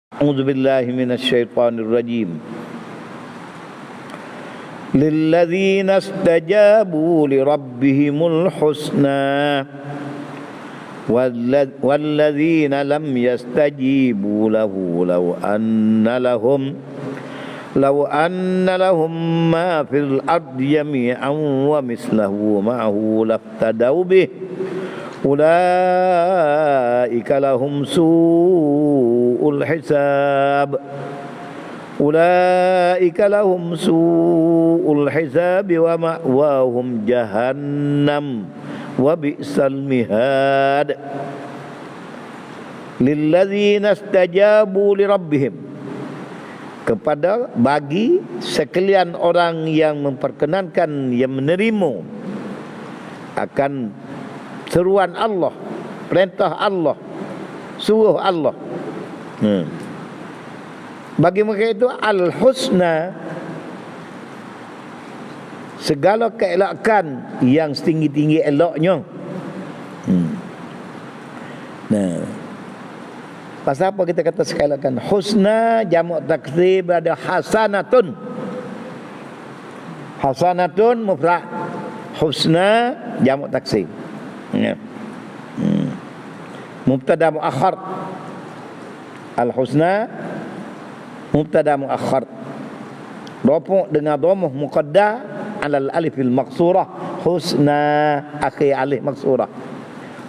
أعوذ بالله من الشيطان الرجيم. للذين استجابوا لربهم الحسنى والذين لم يستجيبوا له لو أن لهم ما في الأرض جميعا ومثله معه لافتدوا به أولئك لهم سوء الحساب ومأواهم جهنم وبئس المهاد. Lilladzina istajabu lirabbihim, kepada bagi sekalian orang yang memperkenankan, yang menerima akan seruan Allah, perintah Allah, suruh Allah. Bagi mereka itu al-husna, segala keelakan yang setinggi-tinggi eloknya. Nah, pasal apa kita kata keelakan? Husna jamak taksir berada hasanatun. Hasanatun mufrad, husna jamak taksir. Ya. Mubtada muakhar. Al-husna mubtada muakhar, rafu' dengan dhammah muqaddar alal alifil maqsurah, husna akhir alif maqsurah.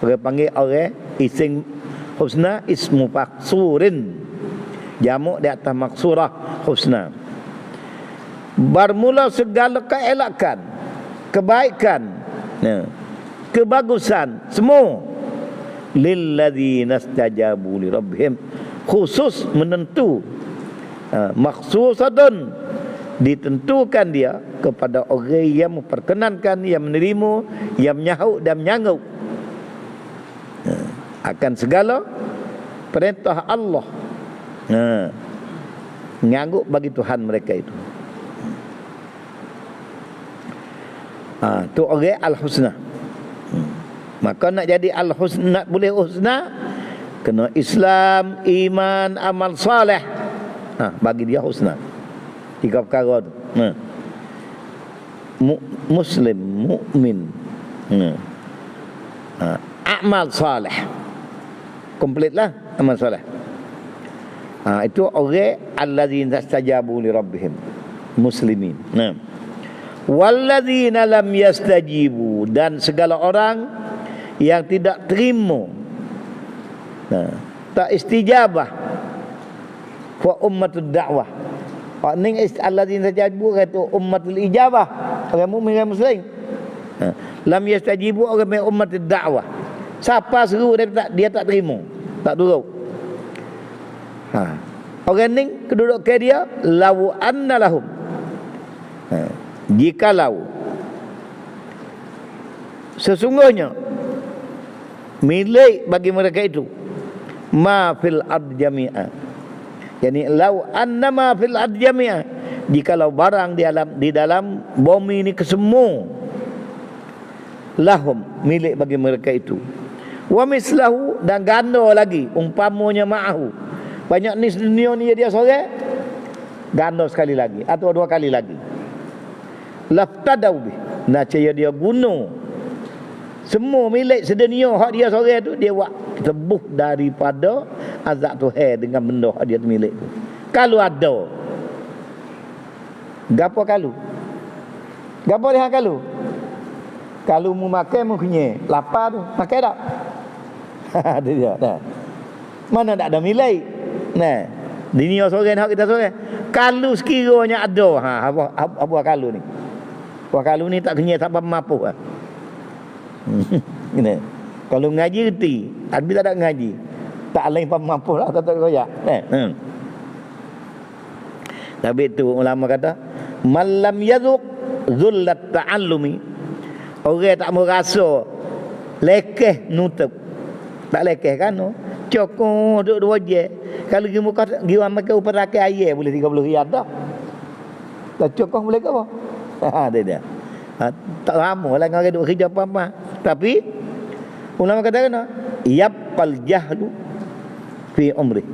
Orang panggil orang isim husna ismu maqsurin, jamak di atas maqsurah husna. Bermula segala keelakan, kebaikan, kebagusan semua lilladzina istajabu lirabbihim, khusus menentu, makhsusatun ditentukan dia kepada orang yang memperkenankan, yang menerima, yang menyahut dan menyanggup akan segala perintah Allah, menyanggup bagi Tuhan mereka itu. Tu orang al-husna. Maka nak jadi al-husna, boleh husna, kena Islam, iman, amal saleh. Bagi dia husna. Tiga perkara tu. Muslim, mukmin, amal saleh. Kompletlah amal saleh. Itu orang alladzina istajabu li rabbihim, muslimin. Walladzina lam yastajibu, dan segala orang yang tidak terima, tak istijabah, wa ummatud da'wah. Pak ning alladzina istajabu itu ummatul ijabah, orang mukmin, orang muslim. Lam yastajibu orang ummatud da'wah. Siapa seru dia tak terima, tak turut. Orang ni kedudukan dia law anna lahum, jikalau sesungguhnya milik bagi mereka itu ma fil ard jami'a, yani law anna ma fil ard jami'a, jikalau barang di dalam bumi ini kesemua, lahum milik bagi mereka itu, wa mislahu, dan ganda lagi umpamanya ma'ahu, banyak ni dunia ni dia seorang, ganda sekali lagi atau dua kali lagi, laftadau bih, nacaya dia guna semua milik sedunia hak dia seorang tu, dia buat tebus daripada azab Tuhan dengan benda hak dia milik tu. Kalau ada gapo kalu, gapo dia kalu, kalau mu makan mu kenyang, lapar tu makan tak? Ada dia dah. Mana tak ada milik. Nah, dunia seorang hak kita seorang. Kalau sekiranya ada, apa kalau ni? Apa kalau ni tak kenyang, tak mampu ah. Kalau ngaji reti, tapi tak ada ngaji, tak lain mampu lah, tak royak. Tapi itu ulama kata malam yazuq zullat ta'allumi, orang tak merasa lekeh nutup, tak lekeh kan no, cokong duduk dua je. Kalau pergi muka giwa makan uparakai air boleh 30 riyal dah. Tak cokong boleh ke apa? Dia tak lama lah orang duduk kerja apa-apa. Tapi ulama kata kena yapal jahlu fi umri,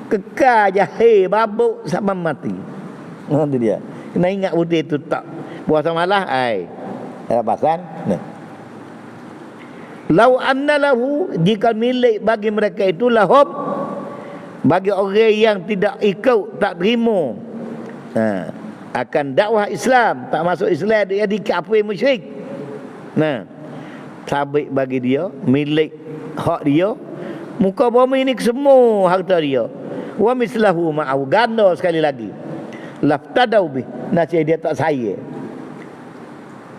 kekal jahil babuk sampai mati. Itu dia. Kena ingat betul itu tak puasa malah pasan. Nah. Lau anna lahu, jika milik bagi mereka itu lahum, bagi orang yang tidak ikut, tak terima akan dakwah Islam, tak masuk Islam, dia dikafir musyrik. Nah, sabit bagi dia, milik hak dia, muka bumi ini semua harta dia. Wa mislahu ma'au, ganda sekali lagi. Laftadau bih, nasib dia tak saya.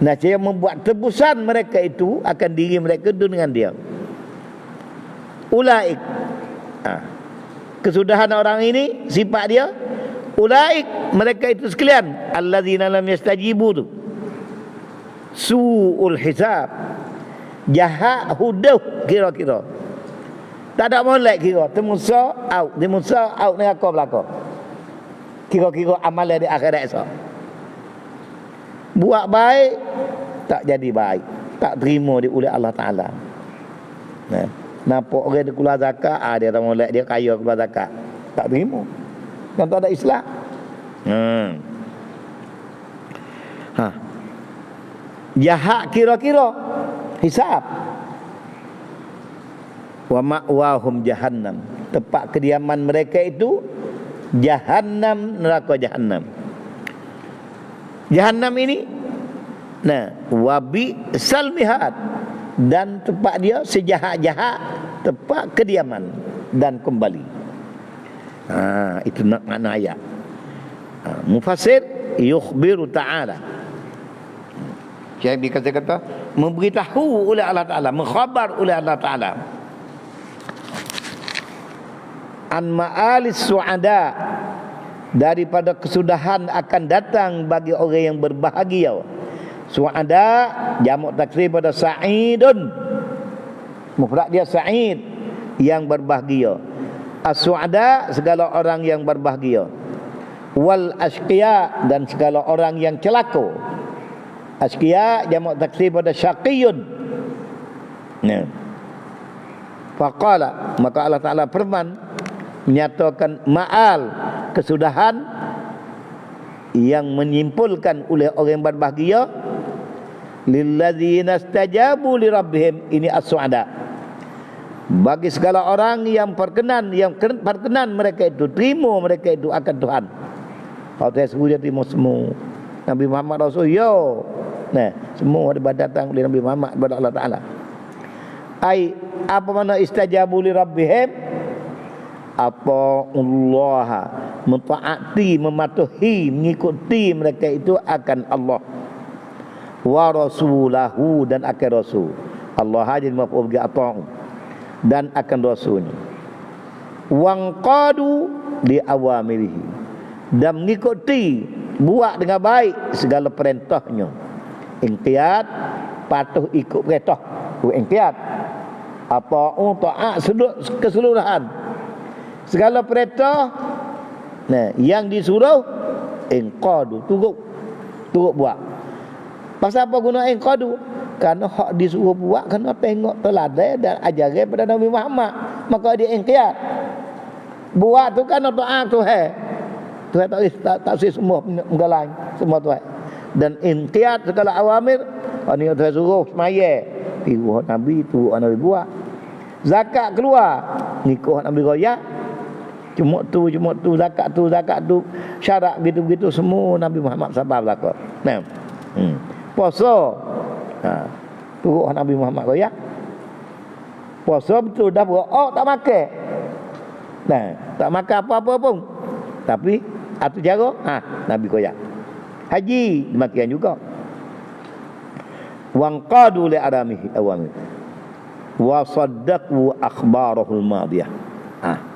Nasib membuat tebusan mereka itu akan diri mereka dengan dia. Ulaik, kesudahan orang ini, sifat dia, ulaik, mereka itu sekalian, alladzina lam yastajibu tu, su'ul hisab, jahat huduh kira-kira, tak ada molek kira, temusa out neraka belaka, kira-kira amalan di akhirat esok. Buat baik tak jadi baik, tak terima oleh Allah Ta'ala. Nampak orang dia keluar zakat, dia tak molek, dia kaya keluar zakat, tak terima, kan tak ada Islam. Jahat kira-kira hisab. Wa ma'wahum jahannam, tempat kediaman mereka itu jahannam, neraka jahannam. Jahannam ini, wabi salmihat, dan tempat dia sejahat-jahat tempat kediaman dan kembali. Itu makna ayat. Mufassir yukhbiru ta'ala, Syekh kata memberitahu oleh Allah Ta'ala, mengkhabar oleh Allah Ta'ala an ma'alis su'ada, daripada kesudahan akan datang bagi orang yang berbahagia. Su'ada jamak taksir pada sa'idun, mufrad dia sa'id, yang berbahagia. As-su'ada segala orang yang berbahagia. Wal asqiya, dan segala orang yang celaka. Asqiya jamak taksir pada syaqiyun. Faqala, maka Allah Ta'ala firman, menyatakan ma'al, kesudahan yang menyimpulkan oleh orang yang berbahagia, lilladzina istajabu li rabbihim, ini as-su'ada, bagi segala orang yang perkenan mereka itu, terima mereka itu akan Tuhan. Kalau saya sebut dia terima semua. Nabi Muhammad Rasul, semua ada datang oleh Nabi Muhammad kepada Allah Ta'ala. Apa makna istajabu li rabbihim? Apa Allah, mentaati, mematuhi, mengikuti mereka itu akan Allah, wa rasulahu, dan akan rasul. Allah hadir maf'ul bi ata'u, dan akan rasulnya. Wangqadu li awamirihi, dan mengikuti, buat dengan baik segala perintahnya. Inqiyad, patuh ikut perintah, inqiyad. Ata'u, ta'at keseluruhan segala perintah yang disuruh, inqadu, turut buat. Pasal apa guna inqadu? Karena hak disuruh buat, kena tengok teladan dan ajaran pada Nabi Muhammad, maka dia inqiyad. Buat tu kan taat Tuhan. Tuhan tak usah semua menggalang semua Tuhan. Dan inqiyad segala awamir, ni Tuhan suruh semaya, tiru Nabi tu Nabi buat. Zakat keluar, nikah Nabi royak. Cuma tu zakat tu syarat gitu-gitu semua Nabi Muhammad sabar belaka. Puasa, turut Nabi Muhammad royak. Puasa betul dah tak makan. Tak makan apa-apa pun. Tapi atur cara Nabi royak. Haji demikian juga. Wangqadu li adamihi awamir wa saddaqu akhbarahul madiyah.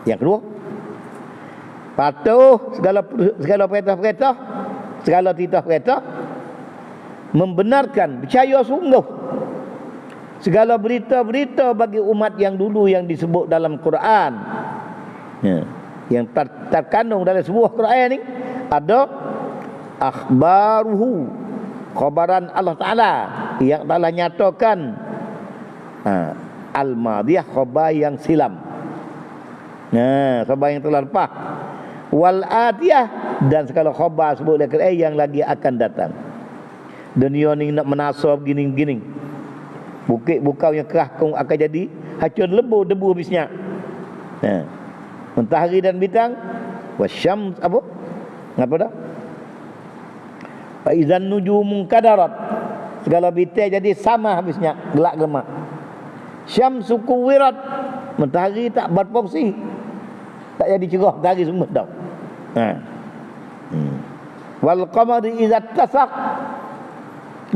Yang kedua, patuh segala perintah-perintah, segala titah perintah, membenarkan, percaya sungguh segala berita-berita bagi umat yang dulu yang disebut dalam Quran, yang terkandung dalam sebuah Quran ni, ada akhbaruhu, khabaran Allah Ta'ala yang telah nyatakan al-madiyah, khabar yang silam. Nah, khabar yang telah lepas. Wal atiyah, dan segala khabar sebut yang lagi akan datang. Dunia ni nak menasab gini-gini. Bukit bukau yang kerah kau akan jadi hancur lebu debu habisnya. Nah, matahari dan bintang, wasyams apa? Ngapa dah? Fa idzan nujumun kadarat. Segala bintang jadi sama habisnya, gelak gemak. Syamsu kuwirat. Matahari tak berfungsi. Tak jadi cerah matahari semua dah. Ha. Wal qamari idza tasaq.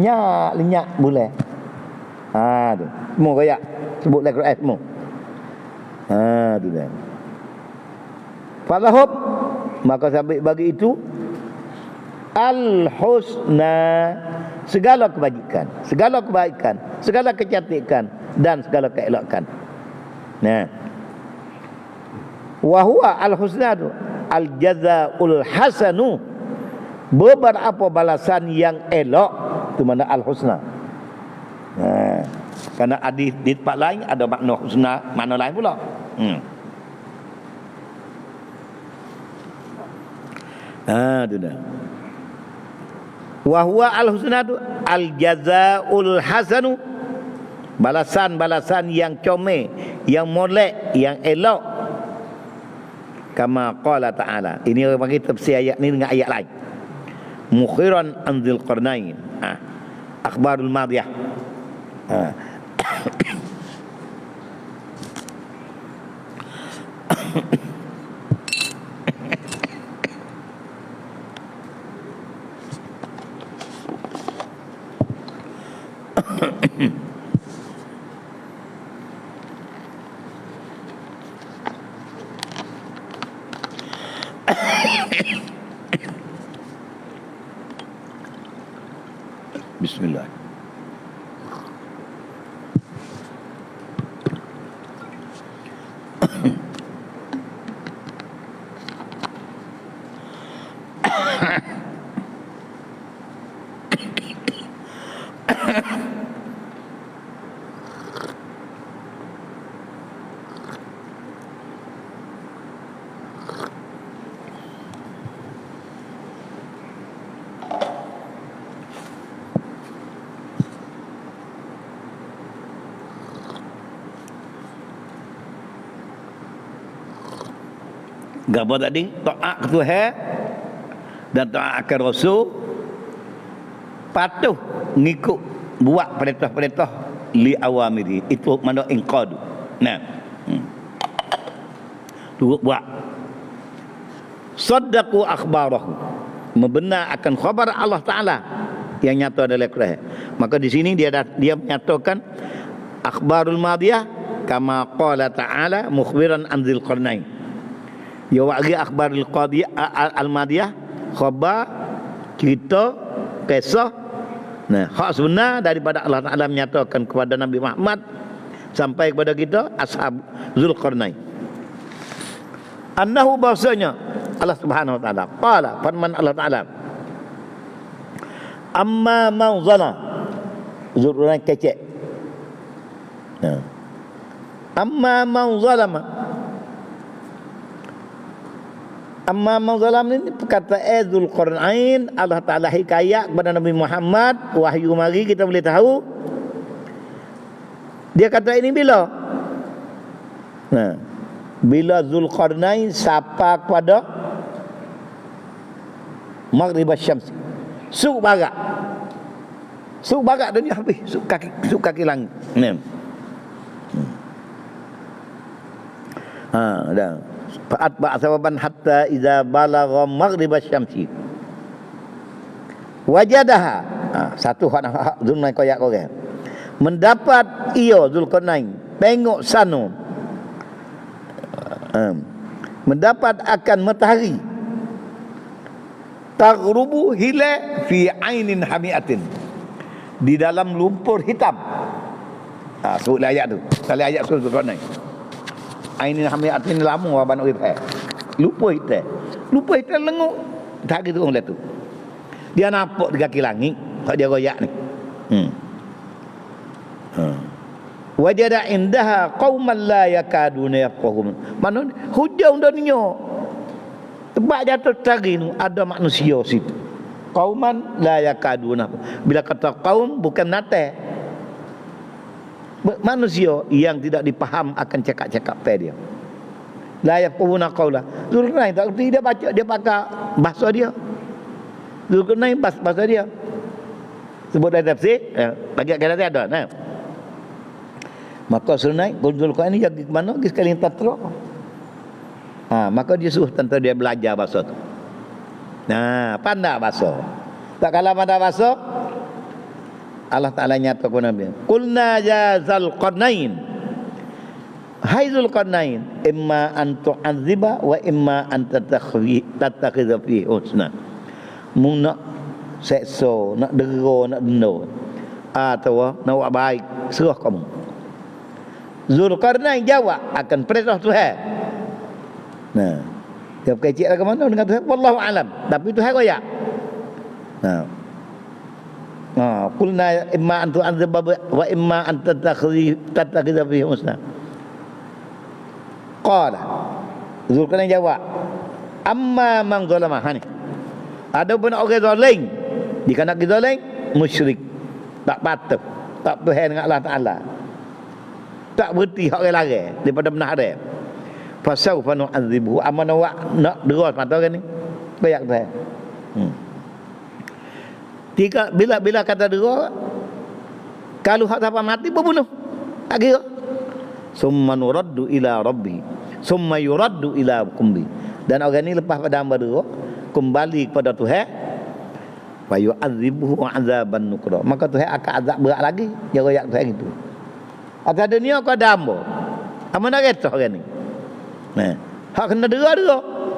Nyak lenyak bulan. Ha tu. Semua royak sebut dalam Quran semua. Ha tu dah. Falahum, maka sampai bagi itu al-husna, segala kebajikan, segala kebaikan, segala kecantikan dan segala keelokan. Nah, wa huwa al-husna tu al-jazaa'ul hasanu, beberapa balasan yang elok, itu mana al-husna. Nah, kerana hadis di tempat lain ada makna husna, makna lain pula. Itu dah. Wa huwa al-husna tu al-jazaa'ul hasanu, balasan-balasan yang comel, yang molek, yang elok. Kama qala ta'ala. Ini orang bagi tafsir ayat ni dengan ayat lain. Mukhiran an dzil qarnain. Akhbarul madiyah. Bismillah. Gapo tadi? Taat ke Tuhan dan taat akan Rasul, patuh ngikut buat perintah-perintah li awamiri, itu mana inqad. Nah, tu buat saddaqu akhbarahu, membenar akan khabar Allah Taala yang nyata dalam Quran. Maka di sini dia menyatakan akhbarul madiyah kama qala ta'ala mukhbiran an dzil qarnain. Ya wa'ri akhbarul qadiyah al-madiyah, khabar, cerita, kisah. Nah, hak sebenar daripada Allah Taala menyatakan kepada Nabi Muhammad sampai kepada kita ashab Zulqarnain. Annahu, bahasanya Allah Subhanahu wa taala qala, firman Allah Taala, amma man zala, Zulqarnain kecek. Nah, amma man zalama, amma man zalam ni perkataan Zulqarnain, Allah Taala hikayat kepada Nabi Muhammad, wahyu mari kita boleh tahu. Dia kata ini bila? Nah, bila Zulqarnain sapa kepada maghrib asy-syams, suk barat. Suk barat dunia habis, suk kaki langit. Nah. Dah. Fa'atba' sababan hatta idza balagha maghrib asy-syamsi wajadaha. Satu hak Zulqarnain koyak orang. Mendapat ia Zulqarnain tengok sana, mendapat akan matahari taghrubu hilal fi ainin hamiatin, di dalam lumpur hitam. Sebut ayat tu. Kali ayat surah Zulqarnain. Ainin hamiatin lama abang nak kata. Lupa hitam lenguk. Tak gitu orang tu. Dia nampak di kaki langit, hak dia royak ni. wajada indaha qauman la yakaduna yafqahun. Mana hujung dunia tempat jatuh tari tu ada manusia situ. Qauman la yakaduna. Bila kata kaum bukan nate. Manusia yang tidak dipaham akan cakap-cakap dia. La yafqahuna qawla. Zulkarnain tak erti, dia baca, dia pakai bahasa dia. Zulkarnain bahasa dia. Sebut dalam tafsir, bagi kata ada. Nah. Maka Zulkarnain ni pergi ke mana? Pergi sekali tatra. Maka dia suruh tentang dia belajar bahasa tu. Nah, pandai bahasa. Tak kalah pandai bahasa, Allah Ta'ala nyatakan Nabi, qulna ya Zulkarnain, hai Zulkarnain, imma an tu'adziba wa imma an tattakhidha fi husna. Mu nak seksa, nak dera, nak denda, atau nak buat baik, serah kamu. Zulkarnain jawab akan perintah Tuhan. Nah, dia berkecik ke mana dengan Tuhan? Wallahu alam. Tapi Tuhan royak. Qulna imma an tu'adziba wa imma an tattakhidha fi husna. Qala, Zulkarnain jawab, amma man zalama. Ni adapun orang zalim, jika nak zalim, musyrik, tak patuh, tak berhenti dengan Allah Ta'ala, tak berhenti hak orang larang daripada benar haram. Fasawfa nu'adzibuhu, amana wa nak deras mata orang ni bayak Tuhan. Bila kata dera, kalau hak siapa mati berbunuh, tak kira. Summa nuraddu ila rabbi, summa yuraddu ila kumbi. Dan orang ni lepas pada hamba dera, kembali kepada Tuhan, wa yu'adzibuhu 'adzaban nukra. Maka Tuhan akan azab berat lagi, dia royak Tuhan itu. Atas dunia kau ada hamba, apa nak kata orang ni? Nah, hak kena dera,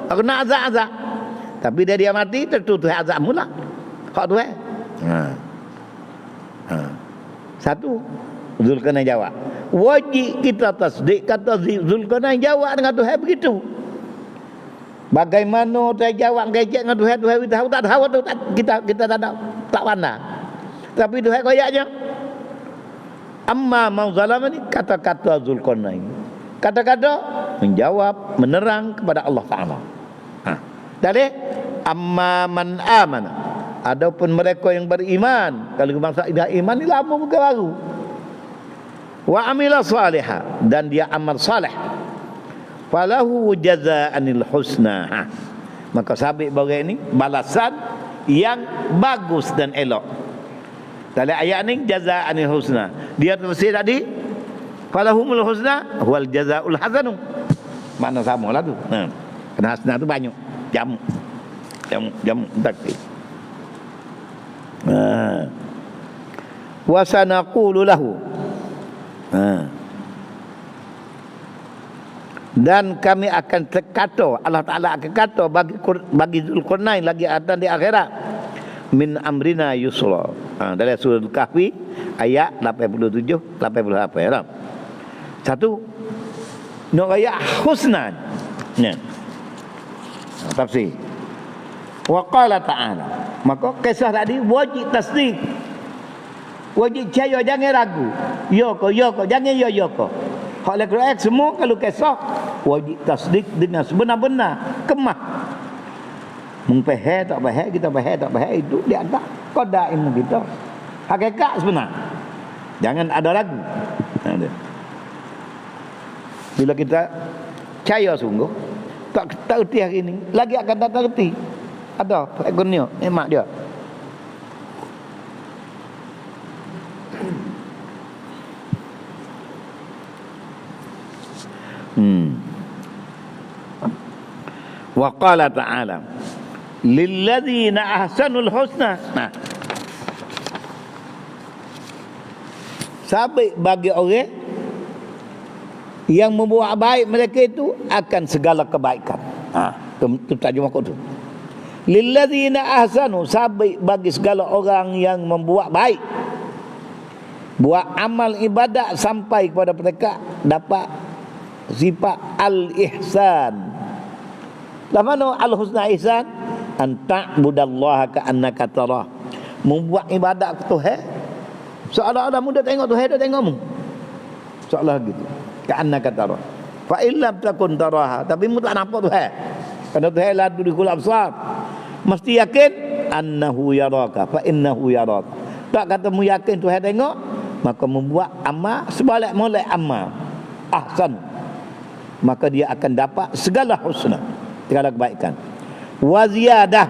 hak kena azab. Tapi dia mati, tentu Tuhan azab mula. Hak Tuhan. Satu, Zulkarnain jawab. Wajib kita tasdik, kata Zulkarnain jawab dengan Tuhan begitu. Bagaimana Tuhan jawab ngejek dengan Tuhan, Tuhan tahu tak tahu tu, kita tak pandang. Tapi Tuhan koyaknya. Amma man zalama ni kata-kata Zulkarnain. Kata-kata menjawab, menerang kepada Allah Ta'ala. Dari amma man amana, adapun mereka yang beriman, kalau bangsa iman ni lama bukan baru. Wa amila salihah, dan dia amal salih, falahu jazaa'anil husna. Maka sabit barang ini balasan yang bagus dan elok. Dalam ayat ni jazaa'anil husna, dia tafsir tadi falahumul husna wal jazaa'ul hasanu. Makna sama lah tu. Kena hasna tu banyak. Jamu takdir. Wa sanaqulu lahu, dan kami akan kata, Allah Ta'ala akan kata bagi Zulkarnain lagi ada di akhirat, min amrina yusra. Dalam surah Al-Kahfi ayat 87 88. Satu, nak ayat husna. Tafsir. Wa qala ta'ala, maka kisah tadi wajib tasdik, wajib percaya, jangan ragu. Ya ke jangan ya ke. Hak Al-Quran semua kalau kisah wajib tasdik dengan sebenar-benar. Kemah mengfaham tak faham, kita faham tak faham, itu dia agak qada ilmu kita, hakikat sebenar, jangan ada ragu. Bila kita percaya sungguh, tak erti hari ini, lagi akan tak erti. Ada egonya, emak dia. Wa qala ta'ala lilladzina ahsanul husna. Sabit bagi orang yang membuat baik, mereka itu akan segala kebaikan. Itu terjemah tu. Lilladzina ahsanu, sabit bagi segala orang yang membuat baik, buat amal ibadat sampai kepada mereka dapat sifat al-ihsan. Lah mana al-husna ihsan? An ta'budallaha ka'annaka tarah. Membuat ibadat ke Tuhan seolah-olah mu dah tengok Tuhan, dah tengok mu. seolah gitu. Ka'annaka tara. Fa illam takun taraha, tapi mu tak nampak Tuhan. Kerana Tuhan la tudrikul absar. Mesti yakin annahu yaraka, fa innahu yaraka. Tak kata mu yakin Tuhan tengok, maka membuat amal sebalik molek amal ahsan, maka dia akan dapat segala husna, segala kebaikan. Wa ziyadah,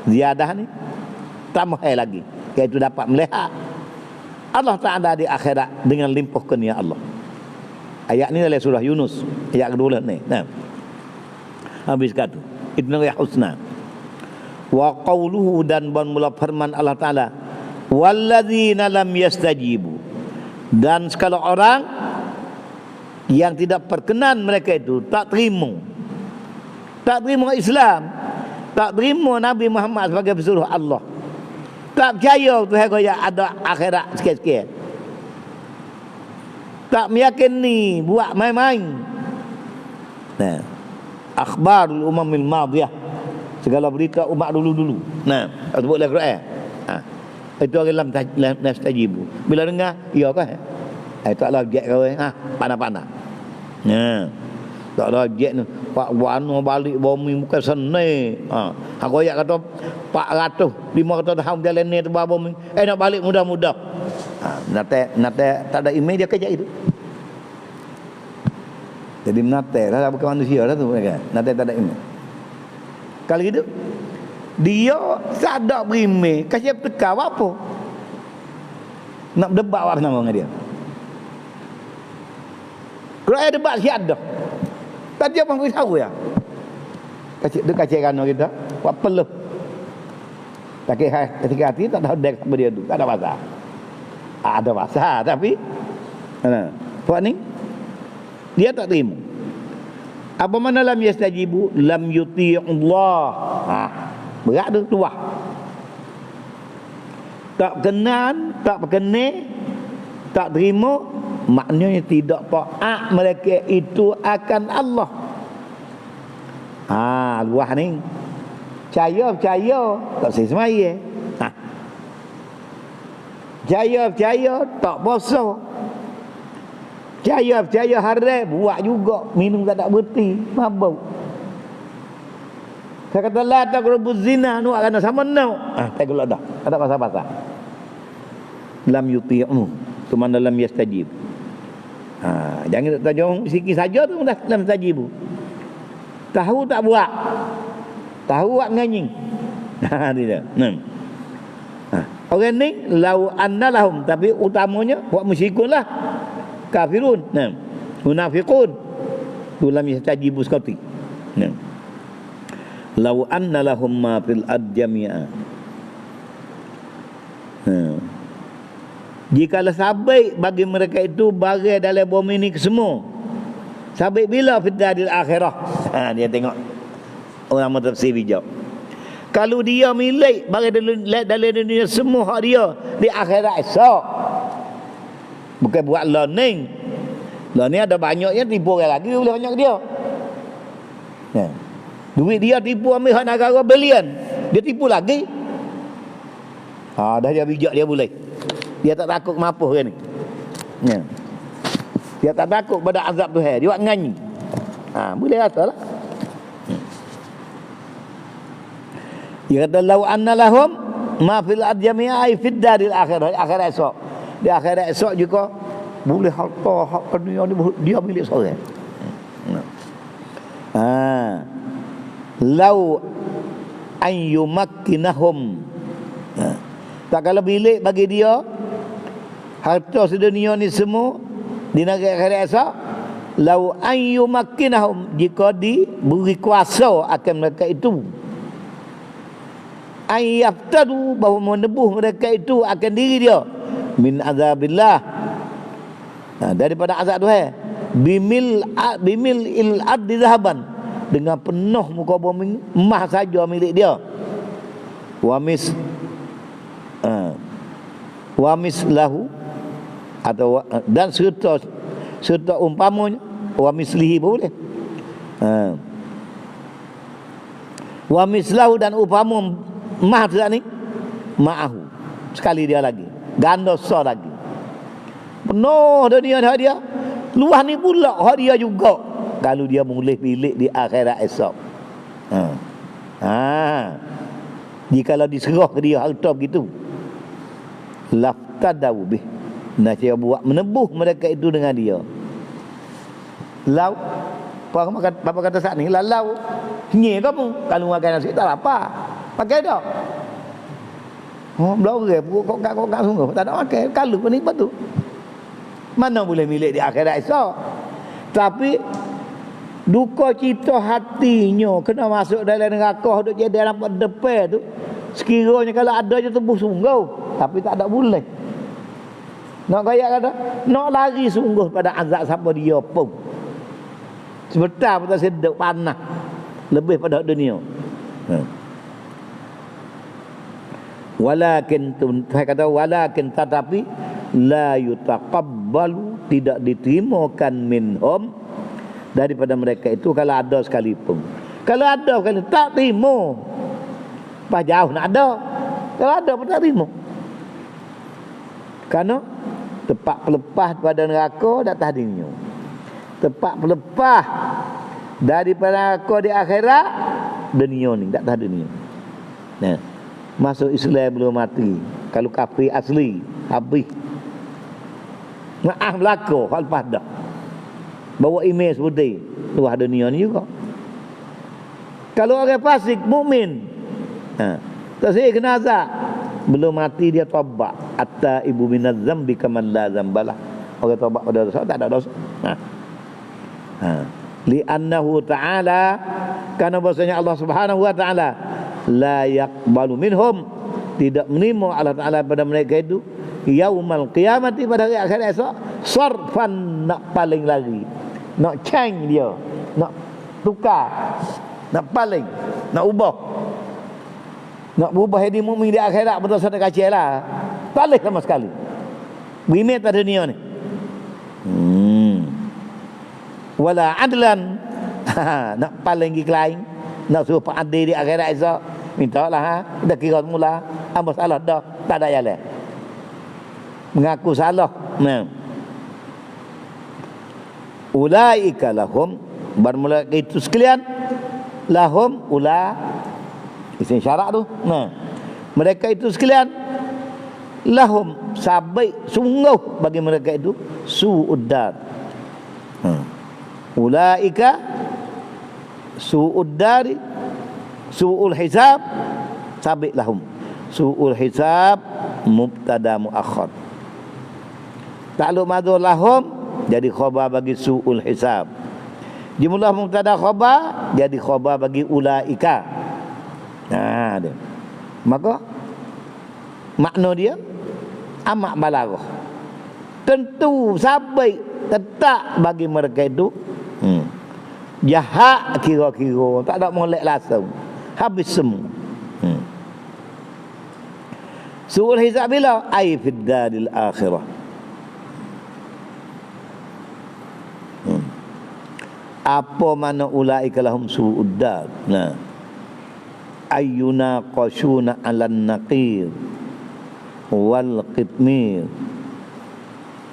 ziyadah ni tambah lagi, iaitu dapat melihat Allah Ta'ala di akhirat dengan limpah kurnia Allah. Ayat ni dalam surah Yunus, ayat kedua ni. Nah, habis kata itu namanya husna. Wa qawluhu, dan mula firman Allah Ta'ala, walladzina lam yastajibu, dan sekala orang yang tidak perkenan mereka itu, tak terima Islam, tak terima Nabi Muhammad sebagai pesuruh Allah, tak percaya Tuhan kaya ada akhirat sikit-sikit, tak meyakini, buat main-main. Nah, akhbarul umamil madiyah, segala berita umat dulu-dulu. Nah, sebut dalam Quran. Itu orang lam nastajibu. Bila dengar, ya kan? Taklah objek kau panah-panah. Nah, taklah objek ni. Pak Wano balik bumi muka seni. Aku ayat kata 400, 500 tahun jalan ni terbang bumi. Nak balik mudah-mudah. Nate tak ada email dia kerja itu. Jadi nate lah, bukan manusia lah tu mereka. Nate tak ada email. Kalau gitu, dia sadak berimeh, kasih tekar apa? Nak debat apa nama dengan dia? Kalau ada debat siap dah. Tadi apa yang tahu ya? Kasih kan kita, buat peluh. Tapi ketika hati tak ada dek sama dia tu, tak ada bahasa. Ada bahasa tapi, buat ni dia tak terima. Apa mana lam yastajibu, lam yuti'ullah. Berat tu luah. Tak kenan, tak perkenal, tak terima, maknanya tidak taat mereka itu akan Allah. Luah ni. Percaya, tak semaya. Percaya, tak puasa. Percaya haram, buat juga, minum tak berhenti, mabuk. Saya kata la taqrabuz zina, nu akan sama no. Tak gula dah. Ada pasal-pasal. Lam yuti'u, tu mana lam yastajib. Jangan tak jauh sikit saja tu dah lam yastajibu. Tahu tak buat. Tahu buat nganying. Dia. Orang ni lau annalahum, tapi utamanya buat musyrikun lah. Kafirun. Munafiqun. Tu lam yastajibu sekali. Lau anna lahum ma fil ard jami'a. Jikalau sabit bagi mereka itu barang dalam bumi ni semua. Sabit bila fid daril akhirah. Dia tengok orang tafsir bijak. Kalau dia milik barang dalam dunia semua hak dia di akhirat esok. Bukan buat learning. Learning ada banyak yang tipu orang lagi boleh banyak dia. Duit dia tipu ambil hak negara bilion. Dia tipu lagi. Dah dia bijak dia boleh. Dia tak takut mapuh kan ni. Dia tak takut pada azab Tuhan. Dia buat nganyi. Boleh rasa lah. Dia kata lau anna lahum ma fil ard jami'a fid daril akhirah. Akhirat esok. Di akhirat esok juga boleh harta hak dunia ni dia milik seorang. Lau ayyumakkinahum, tak kalau bilik bagi dia harta sedunia ni semua di negara akhirat esok, lau ayyumakkinahum, jika diberi kuasa akan mereka itu, ayyaftadu, bahawa menebus mereka itu akan diri dia min azabillah, daripada azab Tuhan, bimil il addi zahaban, dengan penuh muka bumi emas saja milik dia, wamis lahu, atau dan serta umpamanya wamislihi boleh, wamis lahu dan umpama emas ni ma'ahu, sekali dia lagi ganda besar lagi. Penuh dunia hak dia. Luah ni pula hak dia juga. Kalau dia boleh pilih di akhirat esok. Jikalau diserah ke dia harta begitu, laftadau bih, nak saya buat menebuh mereka itu dengan dia. Lau apa kata saat ni, lalau nye kamu kalau makan nasi tak apa pakai dah. Belau ke kok sungguh tak ada makan kalau pun ni betul. Mana boleh milik di akhirat esok. Tapi duka cita hatinya kena masuk dalam neraka duk jadi dalam depan tu. Sekiranya kalau ada je tebuh sungguh, tapi tak ada boleh. Nak gaya kata, nak lari sungguh pada azab siapa dia pun. Sebentar pun tak sedap panah lebih pada dunia. Walakin saya kata walakin tetapi la yutaqabbalu, tidak diterimakan minhum, daripada mereka itu kalau ada sekalipun. Kalau ada sekali tak terima. Pas jauh nak ada. Kalau ada pun tak terima. Kerana tempat pelepah pada neraka dak tahan dunia. Tempat pelepah daripada neraka di akhirat dunia ni, tak tahan dunia. Nah, masuk Islam belum mati. Kalau kafir asli habis. Maaf belaka hal pada. Bawa imej putih luar dunia ni juga. Kalau orang fasik mukmin, tak saya kena azab. Belum mati dia taubat. Atta ibu minaz zambi kaman la zambalah. Orang taubat pada dosa tak ada dosa. Li'annahu ta'ala, karena bahasanya Allah Subhanahu wa ta'ala la yaqbalu minhum, tidak menerima Allah Ta'ala pada mereka itu yaumal qiyamati, pada hari akhir esok, sarfan, nak paling lagi, nak change dia, nak tukar, nak paling, nak ubah, nak berubah jadi mukmin di akhirat betul sana kacau lah, tak boleh sama sekali. Bimit pada dunia ni. Wala adlan, nak paling pergi lain, nak suruh pak adil di akhirat esok, minta lah, dah kira mula, apa salah dah, tak ada jalan. Mengaku salah. Ulaika lahum, bermula itu sekalian, lahum ula isim syarat tu. Mereka itu sekalian, lahum sabai sungguh bagi mereka itu su'uddar. Ulaika su'uddari, su'ul hisab, sabai lahum. Su'ul hisab mubtada muakhar. Takluk madzhur lahum jadi khabar bagi su'ul hisab. Jumlah mubtada khabar jadi khabar bagi ulaika. Dia. Maka makna dia amat balaghah. Tentu sabai tetap bagi mereka itu jahat kira-kira, tak ada molek langsung, habis semua. Su'ul hisab bila ai fid daril akhirah. Apa mana ulaika lahum su'uddar? Ayyuna qashuna 'alan naqir wal qitmir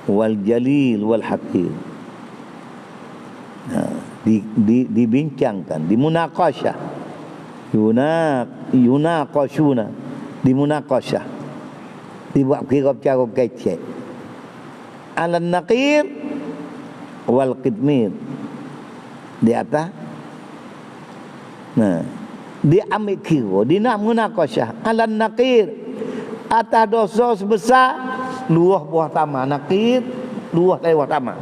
wal jalil wal hakir. Dibincangkan, dimunaqasyah. Yunaqashuna, dimunaqasyah, dibuat kira cara kecek. 'Alan naqir wal qitmir, di atas. Dia ambil kira, dia nak munaqasyah. Alan naqir, atas dosa sebesar luah buah tamak. Naqir luah lewat tamak.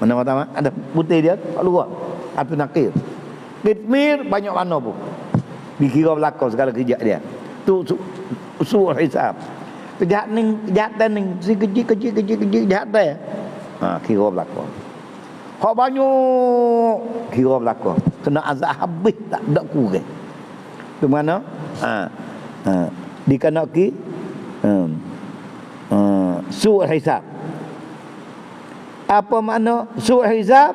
Mana buah tamak? Ada putih dia, tak luah. Itu naqir. Qitmir banyak warna pun. Dikira belakang segala kejap dia. Tu su'ul hisab. Kejahatan ni si kecil kejahatan. Kira belakang. Hak banyak kira belakang. Kena azab habis tak ada kurang. Tu mana? Dikanaki su'ul hisab. Apa makna su'ul hisab?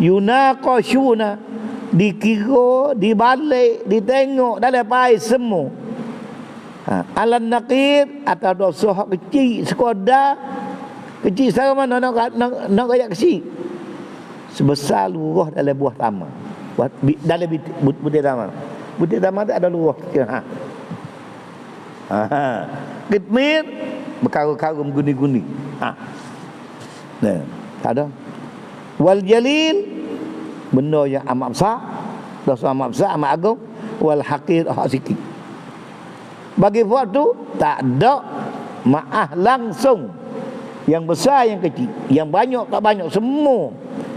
Yunaqashuna, dikira, dibalik, ditengok dalam pai semua. Alan naqir, atau dosa hak kecil sekadar Kecil sama mana nak kayak kecil. Sebesar lurah dalam buah taman. Dalam butir taman. Butir taman tu ada lurah kecil. Kitmir berkarung-karung guni-guni. Nah, tak ada. Wal jalil benda yang amat besar, dosa amat besar, amat agung. Wal haqir hak sikit. Bagi buat tu tak ada maaf langsung. Yang besar yang kecil, yang banyak tak banyak, semua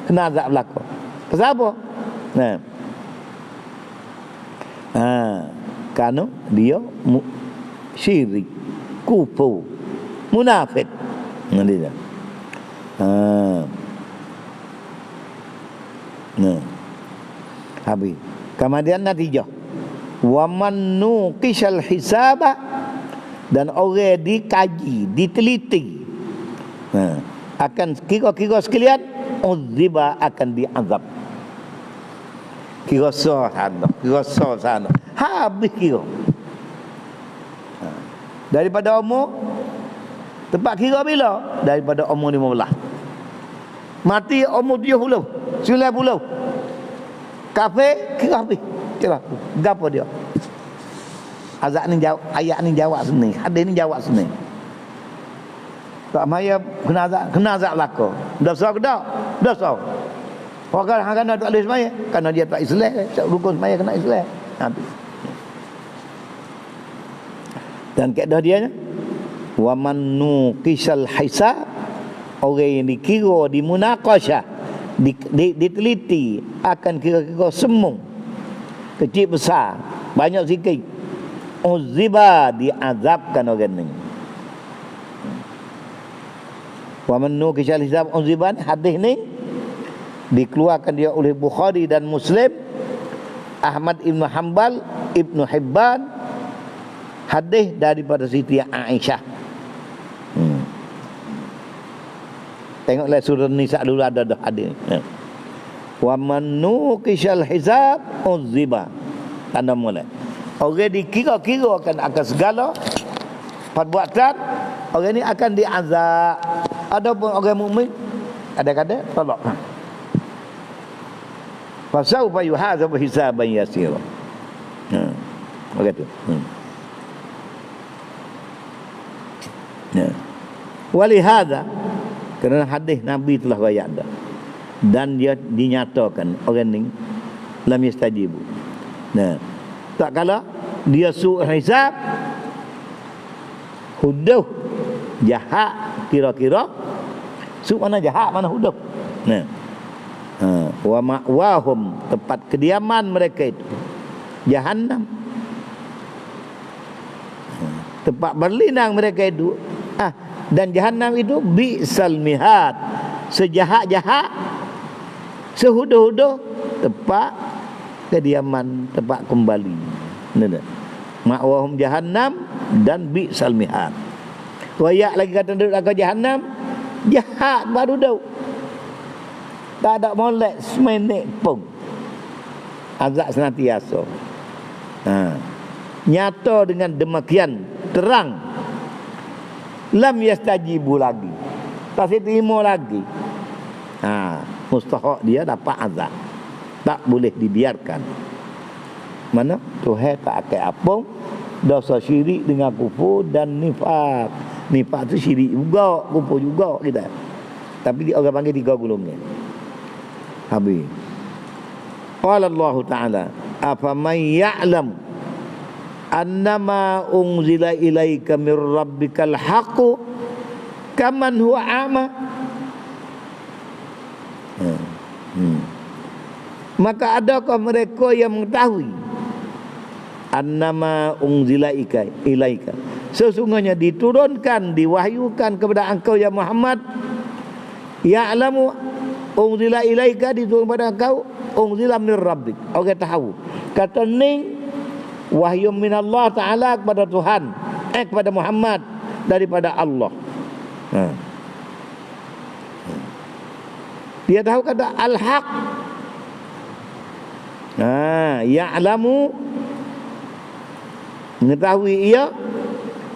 kena azab berlaku. Kenapa? Nah. Kerana dia syirik, kufur, munafik. Nanti dah. Nah. Habis. Kemudian natijah. Wa man nuqishal hisaba, dan orang dikaji, diteliti. Akan kira-kira sekalian uziba, akan diazab. Kira sana. Habis kira. Daripada umur tempat kira bila? Daripada umur 15. Mati umur 70, 90. Kafir kira habis. Kira gapo dia? Azab ni jawab, ayat ni jawab sini, hadis ni jawab sini. Tak maya kena azab belaka. Dosa ke tak? Dosa. Orang kan tak boleh semaya kerana dia tak Islam, rukun semaya kena Islam. Habis. Dan kaedah dia nya, wa man nuqishal hisab, orang yang dikira, dimunaqasyah, diteliti, akan kira-kira semua, kecil besar, banyak sikit, uziba, diazabkan orang ni. Wa man nuqishal hisab uziban, hadis ni dikeluarkan dia oleh Bukhari dan Muslim, Ahmad Ibn Hanbal, Ibn Hibban, hadis daripada Siti Aisyah. Tengoklah surah Nisa dulu ada dah hadis. Wa man nuqishal hisab uziba. Tanda mulai. Orang dikira-kira akan segala perbuatan, orang ni akan diazab. Adapun orang mukmin kadang-kadang tolak. Fasaufa yuhasabu hisaban yasira. Begitu. Walihada, kerana hadis Nabi telah bayar dah, dan dia dinyatakan orang ni lam yastajibu. Tak kala dia suruh hisab, huduh jahat, kira-kira suruh mana jahat mana huduh. Wa ma'wahum, tempat kediaman mereka itu Jahannam, tempat berlindang mereka itu. Dan Jahannam itu bi'sal mihad, sejahat-jahat, sehuduh-huduh tempat kediaman, tempat kembali. Ma'wahum Jahannam dan bi'sal mihad. Wayak lagi kata duduk dalam Jahannam, jahat baru dah. Tak ada molek semenit pun. Azab senantiasa. Nyata dengan demikian terang. Lam yastajibu lagi, tak terima lagi. Mustahak dia dapat azab. Tak boleh dibiarkan. Mana? Tuhan tak akan apa. Dosa syirik dengan kufur dan nifak. Nifak tu syirik juga, kufur juga kita. Tapi dia orang panggil 3 golongan. Habis. Qala Allah Ta'ala, afaman ya'lam annama unzila ilaika mir rabbikal haqqu kaman huwa a'ma. Maka adakah mereka yang mengetahui annama unzila ilaika, sesungguhnya diturunkan, diwahyukan kepada engkau ya Muhammad, ya'lamu unzila ilaika, diturunkan kepada engkau, unzila mir rabbik, orang tahu kata ni wahyu minallah ta'ala, kepada Tuhan, kepada Muhammad daripada Allah. Dia tahu kata al-haq. Ya'lamu, mengetahui ia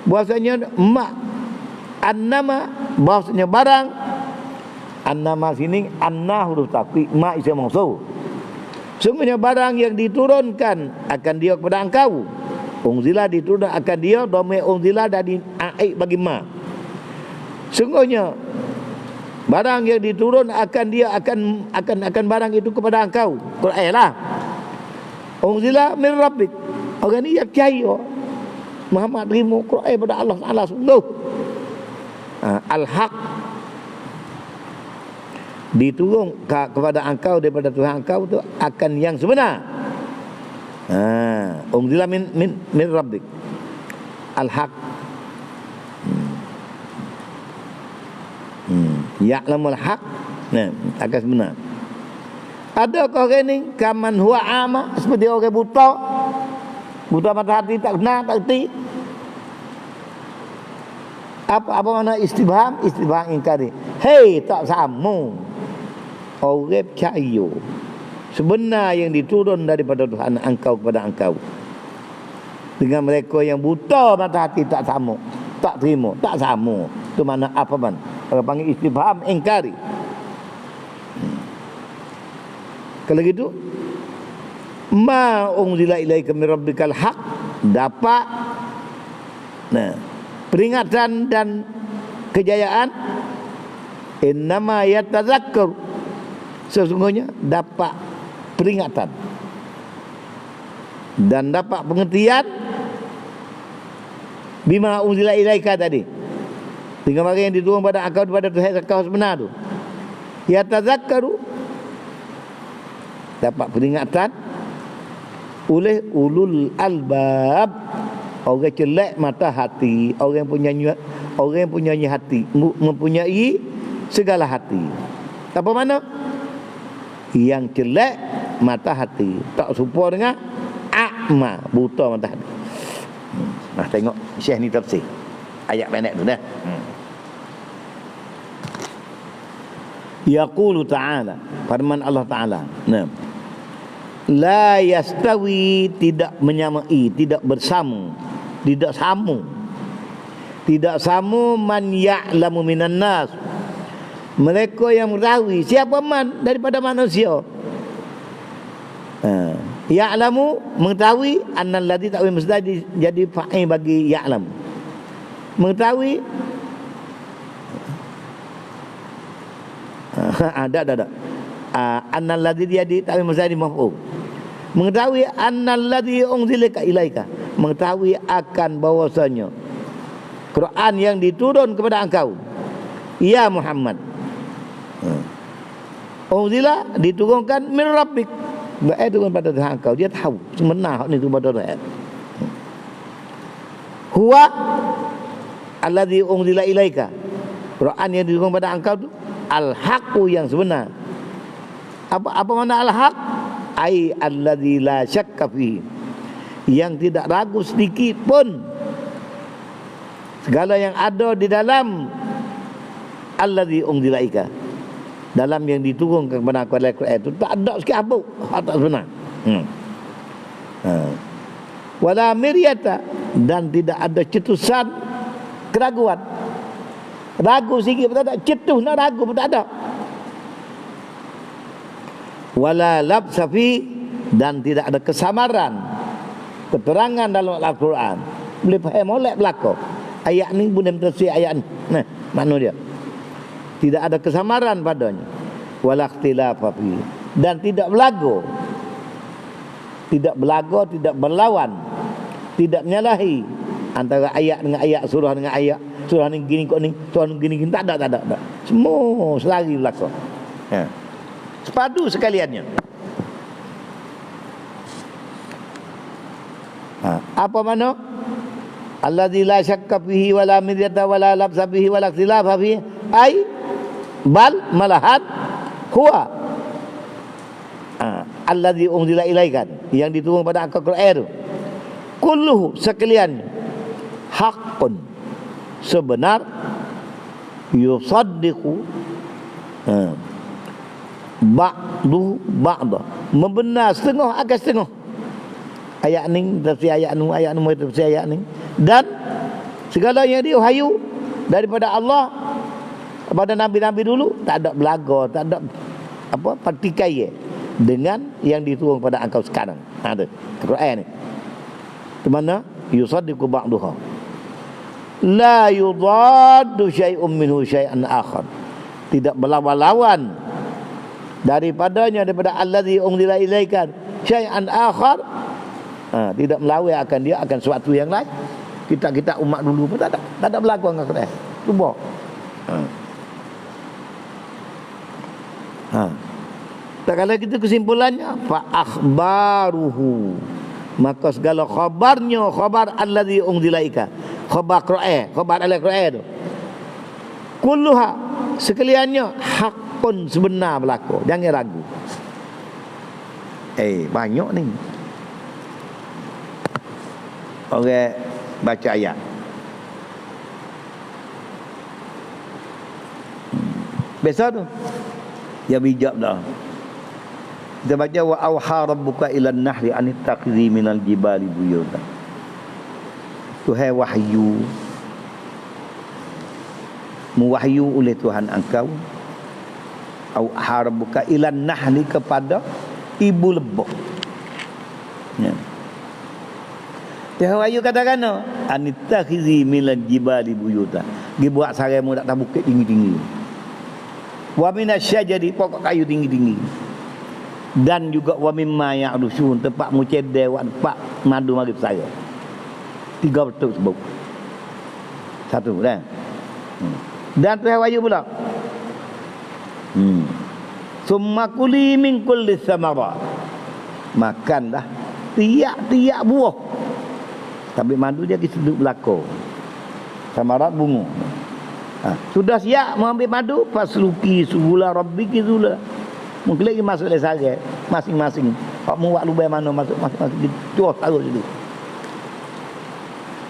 bahasanya mak annama bahasanya barang, annama sini anna huruf taqiq, ma isim mausul. Sungguhnya barang yang diturunkan akan dia kepada engkau. Unzila diturunkan akan dia, dhamir unzila dari aib bagi ma. Sungguhnya barang yang diturun akan dia akan barang itu kepada engkau. Quran lah. Unzila min rabbik. Orang ni yang percaya Muhammad terima Quran pada Allah Taala sungguh. Al-haq diturun kepada engkau daripada Tuhan engkau tu akan yang sebenar. Unzila min rabbik. Al-haq. Ya'lamul haq. Nah, akan sebenar. Adakah orang ni kaman huwa ama, seperti orang buta. Buta mata hati, tak kenal, tak kerti. Apa makna istibham? Istibham ingkari. Hei, tak sama. Orang percaya sebenar yang diturun daripada Tuhan engkau kepada engkau. Dengan mereka yang buta mata hati tak sama, tak terima, tak sama. Itu mana apa man? Orang panggil istibham ingkari. Kalau gitu, ma unzila ilaika min rabbikal haq, dapat peringatan dan kejayaan. Innama yatadzakkar, sesungguhnya dapat peringatan dan dapat pengertian bima unzila ilaika tadi, dengan apa yang diturunkan pada engkau daripada Tuhan engkau sebenar tu. Yatadzakkaru, dapat peringatan oleh ulul albab, orang celak mata hati, orang yang punya hati, mempunyai segala hati. Apa mana? Yang celak mata hati, tak serupa dengan a'ma, buta mata hati. Tengok Syekh ni tafsir ayat pendek tu dah. Yaqulu ta'ala, firman Allah Ta'ala, la yastawi, tidak menyamai, tidak bersama, tidak sama, tidak sama man ya'lamu minan nas, mereka yang mengetahui. Siapa man? Daripada manusia. Ya'lamu, mengetahui. Annal ladzi ta'wil mustadi, jadi fa'il bagi ya'lam, mengetahui. Ada. Annal ladzi jadi ta'wil mustadi maf'ul, mengetahui. Annal ladzi unzilaka ilaika, mengetahui akan bahwasanya Quran yang diturun kepada engkau ya Muhammad, unzila diturunkan min rabbik, berarti turun pada Tuhan engkau. Dia tahu sebenar ni tu pada Tuhan. Huwa alladzi unzila ilaika, Quran yang diturunkan pada engkau tu al-haqu, yang sebenar. Apa makna al-haq? Ai alladzi la syakka fi, yang tidak ragu sedikit pun segala yang ada di dalam alladzi unzila ilaika, dalam yang diturunkan kepada Al-Quran itu tak ada sikit apa tak sebenar. Wala miryata, dan tidak ada cetusan keraguan. Ragu sikit pun tak ada, cetus nak ragu pun tak ada. Wala labsafi, dan tidak ada kesamaran keterangan dalam Al-Quran. Boleh faham molek belaka ayat ni, boleh tafsir ayat ni. Nah, makna dia tidak ada kesamaran padanya. Wala ikhtilafa fi, dan tidak berlagu, tidak berlawan, tidak menyalahi antara ayat dengan ayat, surah dengan ayat. Surah ni gini kok ni, surah ni gini tak ada. Semua selari belaka. Sepadu sekaliannya. Apa makna? Allazi la syakka fihi wala miryata wala labsa fihi wala ikhtilafa fihi, ai bal malahan huwa allazi unzila ilaika, yang diturunkan pada Al-Quran itu kulluhu, sekalian haqqun, sebenar, yusaddiqu ba'du ba'da, membenar setengah akan setengah. Ayat ni tafsir ayat nu tafsir ayat ni, dan segala yang diwahyu daripada Allah pada nabi-nabi dulu, tak ada belaga, tak ada apa partikai dengan yang diturun pada engkau sekarang. Ada Quran ni. Di mana yusaddiqu ba'daha. La yudaddu syai'un minhu syai'an akhar. Tidak berlawan-lawan daripada allazi unzila ilaika syai'an akhar. Tidak melawan akan dia akan sesuatu yang lain. Kita umat dulu pun tak ada berlaku dengan Quran. Cuba. Tak kala kita kesimpulannya fa akhbaruhu, maka segala khabarnya, khabar allazi unzilaika, khabar Quran, khabar al-Quran tu kulluha sekaliannya hakun, sebenar berlaku, jangan ragu. Banyak ni orang baca ayat biasa tu ya bijak dah. Kita baca wa auha rabbuka ila an-nahli an ittakhidhi minal jibali buyutan. Tuhai wahyu, muwahyu oleh Tuhan engkau, auha rabbuka ila an-nahli, kepada ibu lebah. Ya. Tuhai wahyu katakan an ittakhidhi minal jibali buyutan. Dia buat saraimu tak bukit tinggi-tinggi. Wa minasyajari, pokok kayu tinggi-tinggi. Dan juga wa mimma ya'rusun, tempat mucedeh, tempat madu mari saya. 3 betul sebut. Satu dah. Dan Tuhan wahyu pula. Summa kuli min kulli thamarat. Makanlah tiap-tiap buah. Tapi madu dia disebut belako. Samarat bunga. Sudah siap mengambil madu, fasluki subula rabbiki zula. Mungkin lagi masuk le sare masing-masing. Hak mu buat lubang mana masuk masing-masing terus taruh situ.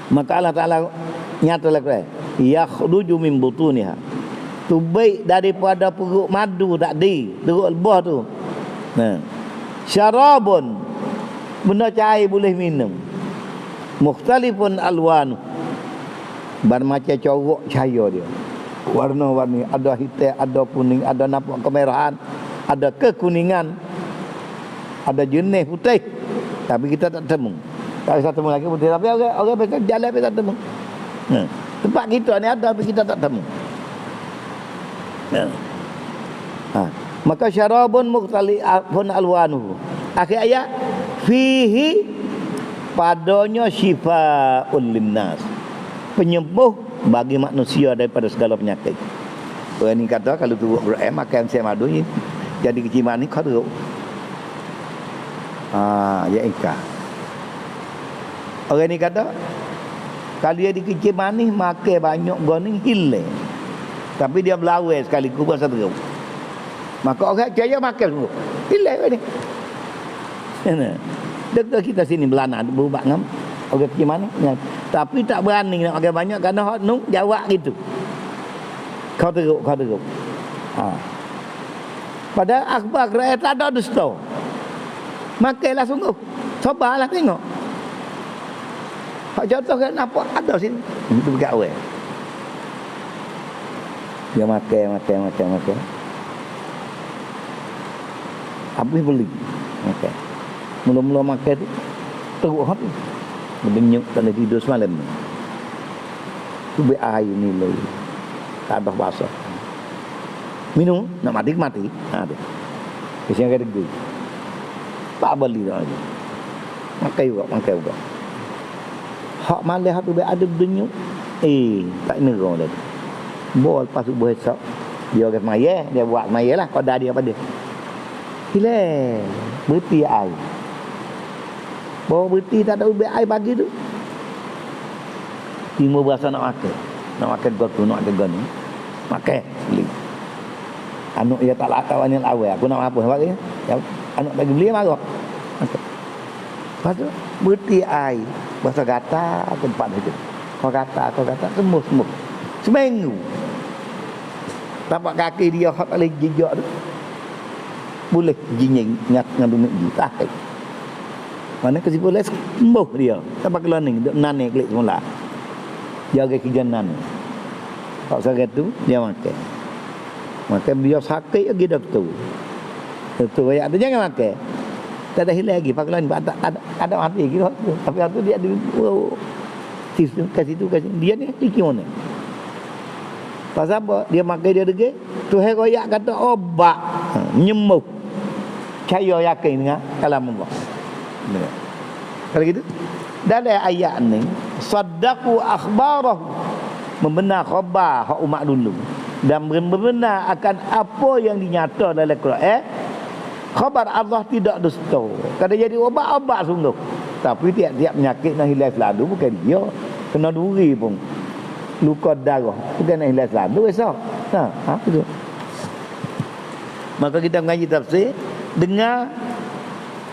Maka Allah Taala nyata lagi, yakhruju min butuniha. Tu baik daripada perut madu tadi, perut lebah tu. Syarabun, benda cair boleh minum. Mukhtalifun alwanu, bermacam corak cahaya dia. Warna-warni, ada hitam, ada kuning, ada nampak kemerahan, ada kekuningan, ada jenis putih. Tapi kita tak temu. Tak bisa temu lagi putih. Tapi orang berjalan tapi tak temu. Tempat kita ni ada tapi kita tak temu. Maka syarabun mukhtalifun alwanuhu. Akhir ayat, fihi, padanya syifaa'un linnas, penyembuh bagi manusia daripada segala penyakit. Orang ni kata kalau turut Quran makan saya madu ni jadi keciman ni kau teruk. Ya ikah. Orang ni kata kalau dia dikecil manis makan banyak goni hilang. Tapi dia belawai sekali ku rasa teruk. Maka orang percaya makan semua. Hilang ni. Doktor kita sini belana berubah ngam. Orang kecil manis. Tapi tak berani nak makan banyak kerana hak nu jawab gitu. Kau teruk. Padahal akhbar Quran tak ada dusta. Makanlah sungguh. Cobalah tengok. Hak contoh kan nampak ada sini. Itu dekat awal. Dia makan. Habis beli. Makan. Mula-mula makan tu teruk hati. Berdenyuk kalau tidur semalam. Tu be air ni lagi. Tak ada basah. Minum nak mati. Dia. Kesian kata gue. Tak beli dah lagi. Makan juga. Hak malah hak tu be ada berdenyuk. Tak nerang dah. Bol lepas subuh esok. Dia orang maya, dia buat maya lah. Koda dia pada. Hilang. Berhenti air. Bawa berhenti tak ada ubi air pagi tu. Timur berasa nak makan. Nak makan gotu, nak makan goni. Makan. Beli. Anak dia tak lakau ni lawai. Aku nak apa sebab dia? Anak bagi beli marah. Makan. Lepas tu berhenti air. Berasa gata tempat itu. Kau kata. Sembuh. Seminggu. Nampak kaki dia hak boleh jejak tu. Boleh jinying ngat ngadu ni tak. Mana kesimpulan sembuh dia. Tak pakai learning, duk nan ni klik semula. Jaga kerja nan. Tak sore tu dia makan. Makan biar sakit lagi dah tu. Tu ayat tu jangan makan. Tak ada hilang lagi. Pakai lain ada mati lagi tu. Tapi waktu dia ada kasih tu kasih dia ni fikir mana. Pasal apa? Dia makan dia degil. Tuhan royak kata obat menyembuh. Saya yakin dengan kalam Allah. Kalau gitu dalam ayat ni saddaqu akhbarahu, membenar khabar hak umat dulu dan membenar akan apa yang dinyata dalam Quran. Khabar Allah tidak dusta. Kalau jadi obat sungguh. Tapi tiap-tiap penyakit nak hilang selalu bukan dia. Kena duri pun luka darah bukan nak hilang selalu esok. Betul. Maka kita mengaji tafsir, dengar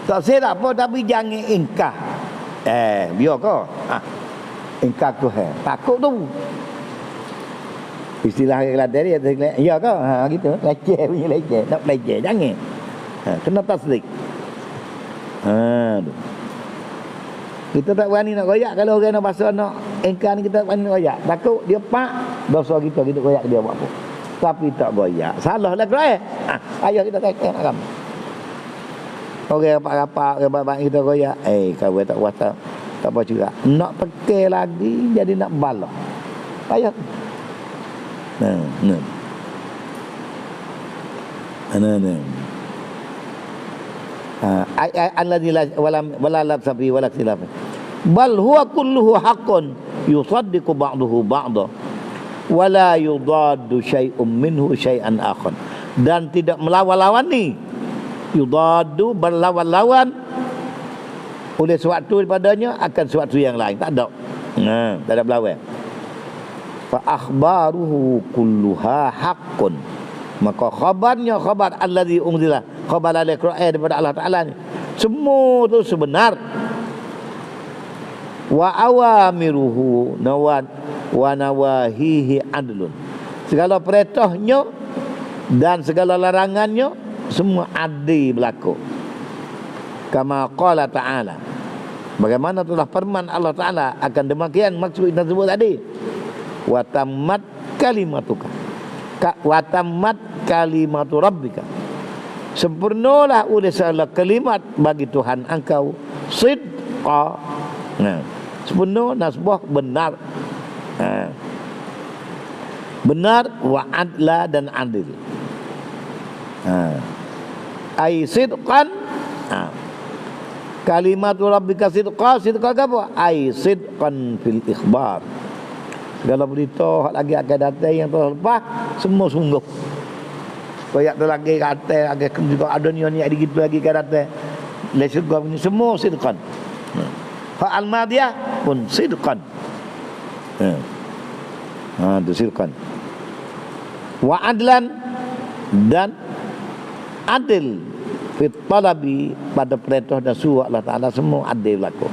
tafsir tak apa tapi jangan ingkar. Biar kau ingkar tu takut tu. Istilah Kelantan dia ya kau gitu, leceh punya leceh, nak leceh jangan. Kena tasdik. Kita tak berani nak royak. Kalau orang nak bahasa nak ingkar ni, kita tak berani nak royak. Takut dia pak dosa kita royak dia buat apa. Tapi tak royak. Salah lah Quran. Ayah kita kata nak kamu. Orang rapat-rapat, orang bapak kita royak. Kau tak buat tak apa juga. Nak pakai lagi jadi nak balas. Ayah. Nah. Alladzi wala labsabi wala khilaf bal huwa kulluhu haqqun yusaddiqu ba'dahu ba'da wala yudaddu syai'un minhu syai'an akhar, dan tidak melawan-lawan ni. Yudaddu berlawan-lawan oleh sesuatu daripadanya akan sesuatu yang lain. Tak ada. Tak ada berlawan. Fa akhbaruhu kulluha haqqun, maka khabarnya khabar allazi unzila, khabar al-Quran daripada Allah Taala ni semua tu sebenar. Wa awamiruhu nawan wa nawahihi adlun, segala perintahnya dan segala larangannya semua adil berlaku. Kama qala ta'ala, bagaimana telah firman Allah Taala akan demikian maksud kita sebut tadi. Wa tammat kalimatuka wa tammat kalimatu rabbika, sempurnalah oleh segala kalimat bagi Tuhan engkau. Sidqa, sempurna nasbah benar. Benar wa adla dan adil. Ai sidqan, kalimatu rabbika sidqa apa? Ai sidqan fil ikhbar, segala berita lagi akan datang yang telah lepas semua sungguh. Koyak tu lagi kata agak juga ada ni ada gitu lagi kan datang. Le syurga ni semua sidqan. Fa al-madiyah pun sidqan. Tu sidqan. Wa adlan, dan adil fit talabi, pada perintah dan suruh Allah Taala semua adil berlaku.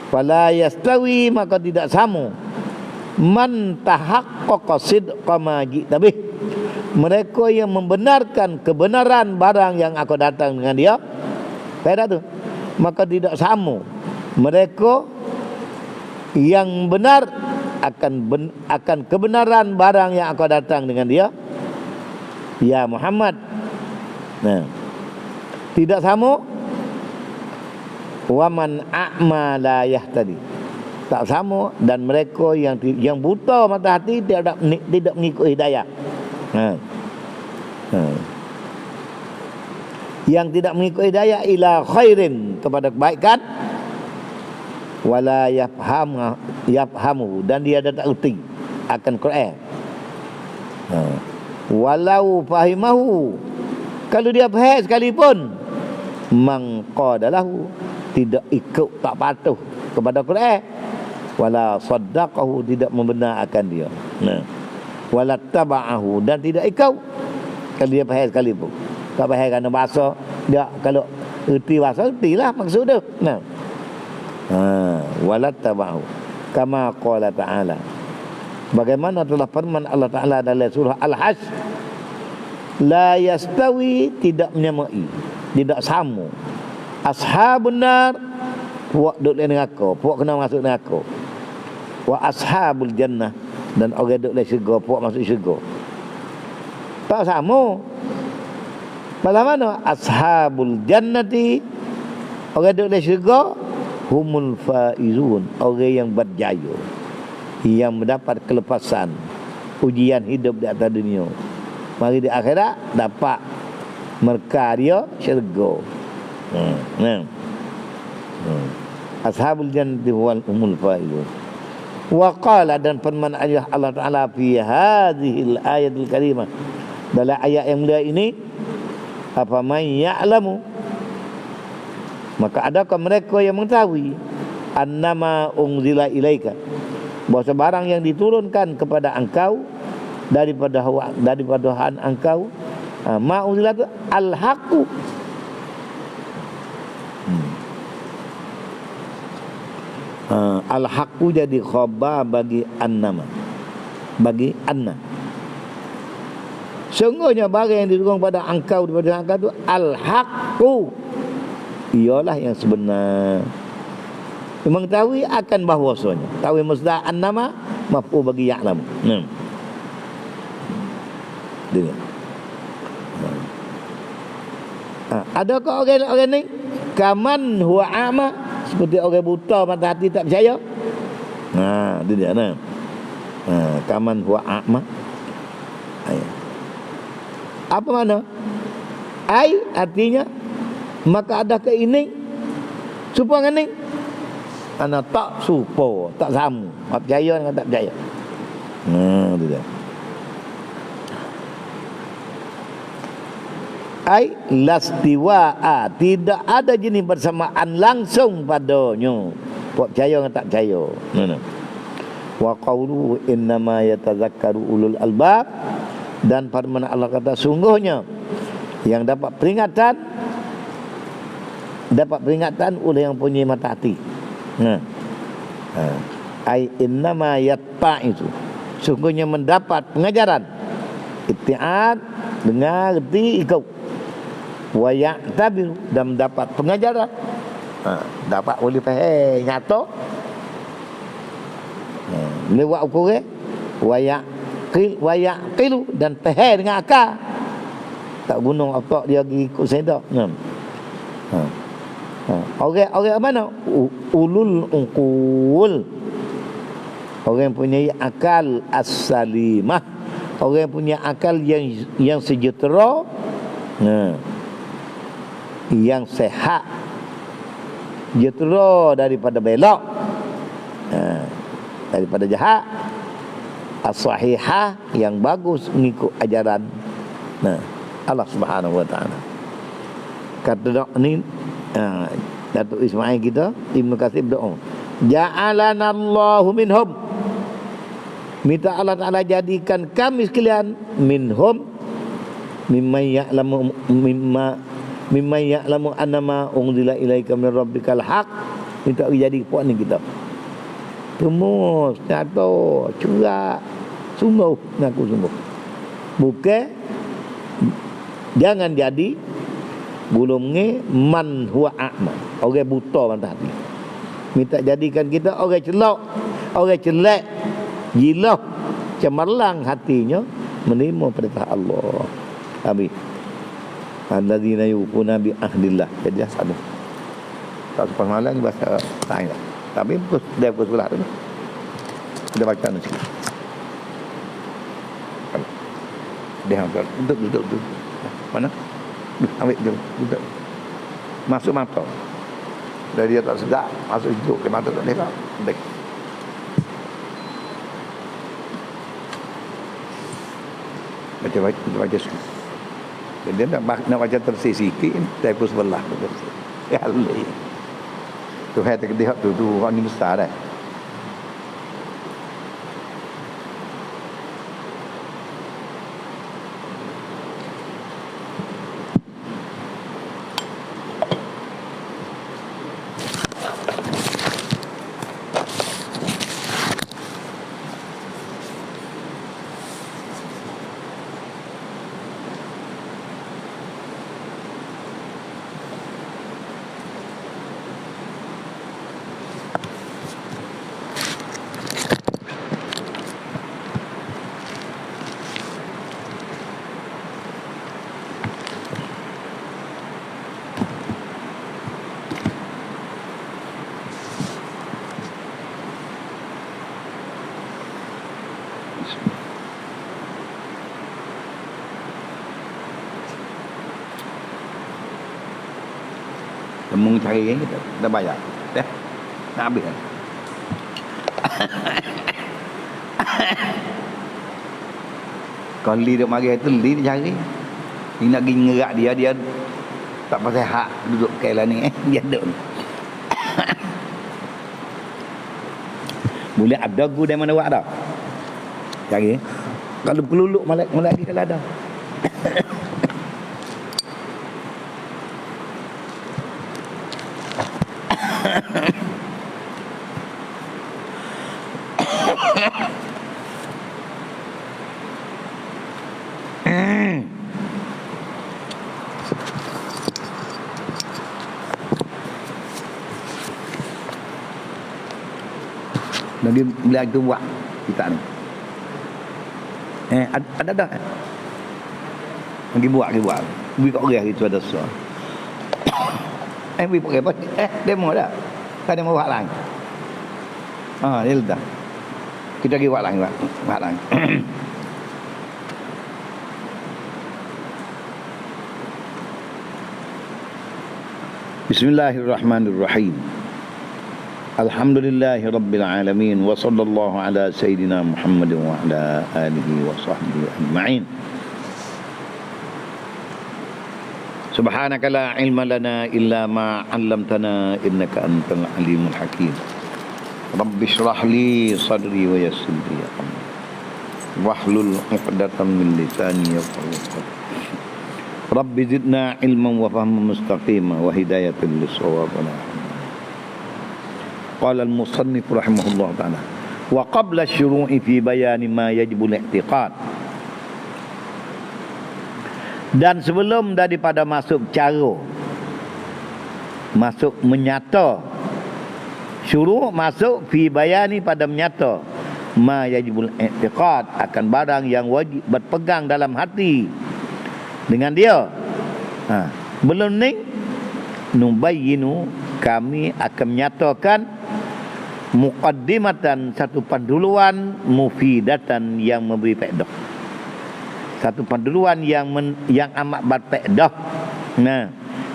Fala yastawi, maka tidak sama, man tahaqqaqa sidqa ma ji'ta bih, mereka yang membenarkan kebenaran barang yang aku datang dengan dia. Faedah tu. Maka tidak sama mereka yang benar akan kebenaran barang yang aku datang dengan dia, ya Muhammad. Tidak sama waman a'ma la yahtadi, tak sama, dan mereka yang buta mata hati tidak mengikut hidayah. Yang tidak mengikut hidayah ila khairin, kepada kebaikan, wala yafhamu, dan dia tak erti akan Quran. Walau fahimahu, kalau dia faham sekalipun, mangqadalahu, tidak ikut, tak patuh kepada Quran. Wala saddaqahu, tidak membenarkan dia. Wala taba'ahu, dan tidak ikut kalau dia faham sekalipun. Tak faham kerana bahasa dia, kalau erti bahasa, ertilah maksud dia. Wala taba'ahu kama qala ta'ala, bagaimana telah firman Allah Ta'ala dalam surah Al-Hajj, la yastawi, tidak menyamai, tidak sama, ashabun nar, puak duduk dalam neraka, puak kena masuk neraka, wa ashabul jannah, Dan orang duduk dalam syurga, puak masuk syurga. Tak sama. Pada mana? Ashabul jannati, orang duduk dalam syurga, humul faizun, orang yang berjaya, yang mendapat kelepasan ujian hidup di atas dunia. Mari di akhirat dapat merkarya syurga. Ashabul jannati humul faizun. Wa qala, dan firman Allah Ta'ala fi hadhil ayatil karimah, dalam ayat yang mulia ini, apa man ya'lamu, maka adakah mereka yang mengetahui annama unzila ilaika, bahawa sebarang yang diturunkan kepada engkau daripada Tuhan engkau, ma unzila itu al-haqqu, al-haqqu jadi khabar bagi annama, bagi anna. Sungguhnya barang yang diturunkan pada engkau daripada engkau itu al-haqqu, ialah yang sebenar. Mengetahui akan bahwasanya, tahu masdar annama maf'ul bagi ya'lam. Dia. Adakah orang ni kaman huwa a'ma, seperti orang buta mata hati tak percaya? Dia nah. Kaman huwa a'ma. Apa mana? Ai artinya maka adakah ini supaya ini ana tak supo, tak sama, tak percaya dengan tak percaya. Dia. Ai lastiwa'a, tidak ada jenis bersamaan langsung padanya, percaya dengan tak percaya. Wa qawlu innama yatazakkaru ulul albab, dan firman Allah kata sungguhnya yang dapat peringatan oleh yang punya mata hati. Ai innama yatta'izu, sungguhnya mendapat pengajaran, itti'at, dengar, reti, ikut, wa ya'tabir, dan mendapat pengajaran, dapat boleh faham nyata, lewat ukuran, wa yaqilu, dan faham dengan akal, tak guna otak dia pergi ikut sendak. Orang mana? Ulul uqul, orang punya akal as-salimah, orang punya akal yang sejahtera, yang sehat, sejahtera daripada belok, daripada jahat, as-sahihah, yang bagus mengikut ajaran Allah Subhanahu wa taala. Kata ni Datuk Ismail kita, Ibnu Katsir berdoa, ja'alanallahu minhum, minta Allah Ta'ala jadikan kami sekalian minhum, mimman ya'lamu annama unzila ilaika min rabbikal haq, minta jadi puak ni kita tumus nyata curah sungguh, ngaku sungguh, bukan jangan jadi gulungnya man huwa a'ma, orang buta mata hati. Minta jadikan kita orang celak, orang celak, gila, cemerlang hatinya menerima perintah Allah. Habis alladzina yufuna bi ahdillah. Jadi satu. Tak sempat malam bahasa lain lah. Tapi dia pukul sebelah tu. Dia baca nanti. Dia hampa duduk. Mana? Ambil duduk. Masuk mata. Dari dia tak sedap, masuk hidung ke mata tak lepas. Baik. Baca sikit. Dia nak baca tersi sikit, dia pun sebelah. Ya Allah. Tu hai tak dia tu orang ni besar dah. Temu cari kita dah bayar. Nak habis kan? Kalau li duk mari tu li dia cari. Ni nak pergi ngerak dia tak pasal hak duduk kailan ni dia duduk. Boleh ada gu dari mana buat dah. Cari. Kalau peluluk malak lagi kalau ada. Nabi beli itu buat kita ni. Ada. Pergi buat. Bagi kat orang itu ada soal. Bagi pakai apa? Demo dah. Kan demo buat lain. Dia letak. Kita pergi buat lain. Buat lain. Bismillahirrahmanirrahim. Alhamdulillahi Rabbil Alamin. Wa sallallahu ala Sayyidina Muhammad wa ala alihi wa sahbihi ajma'in. Subhanaka la ilma lana illa ma 'allamtana innaka antal alimul hakim. Rabbi shrah li sadri wa yassir li amri. Wahlul 'uqdatam min lisani yafqahu qawli. Rabbi zidna ilman wa fahman mustaqima wa hidayatan lis-shawab. Qala al-musannif rahimahullah ta'ala wa qabla asy-syuru'i fi bayani ma yajibu al-i'tiqad. Dan sebelum daripada masuk cara, masuk menyata, syuru' masuk fi bayani pada menyata ma yajibul i'tiqad, akan barang yang wajib berpegang dalam hati dengan dia. Belum ni nubayyinu, kami akan menyatakan muqaddimatan, satu penduluan, mufidatan, yang memberi faedah. Satu penduluan yang amat berfaedah.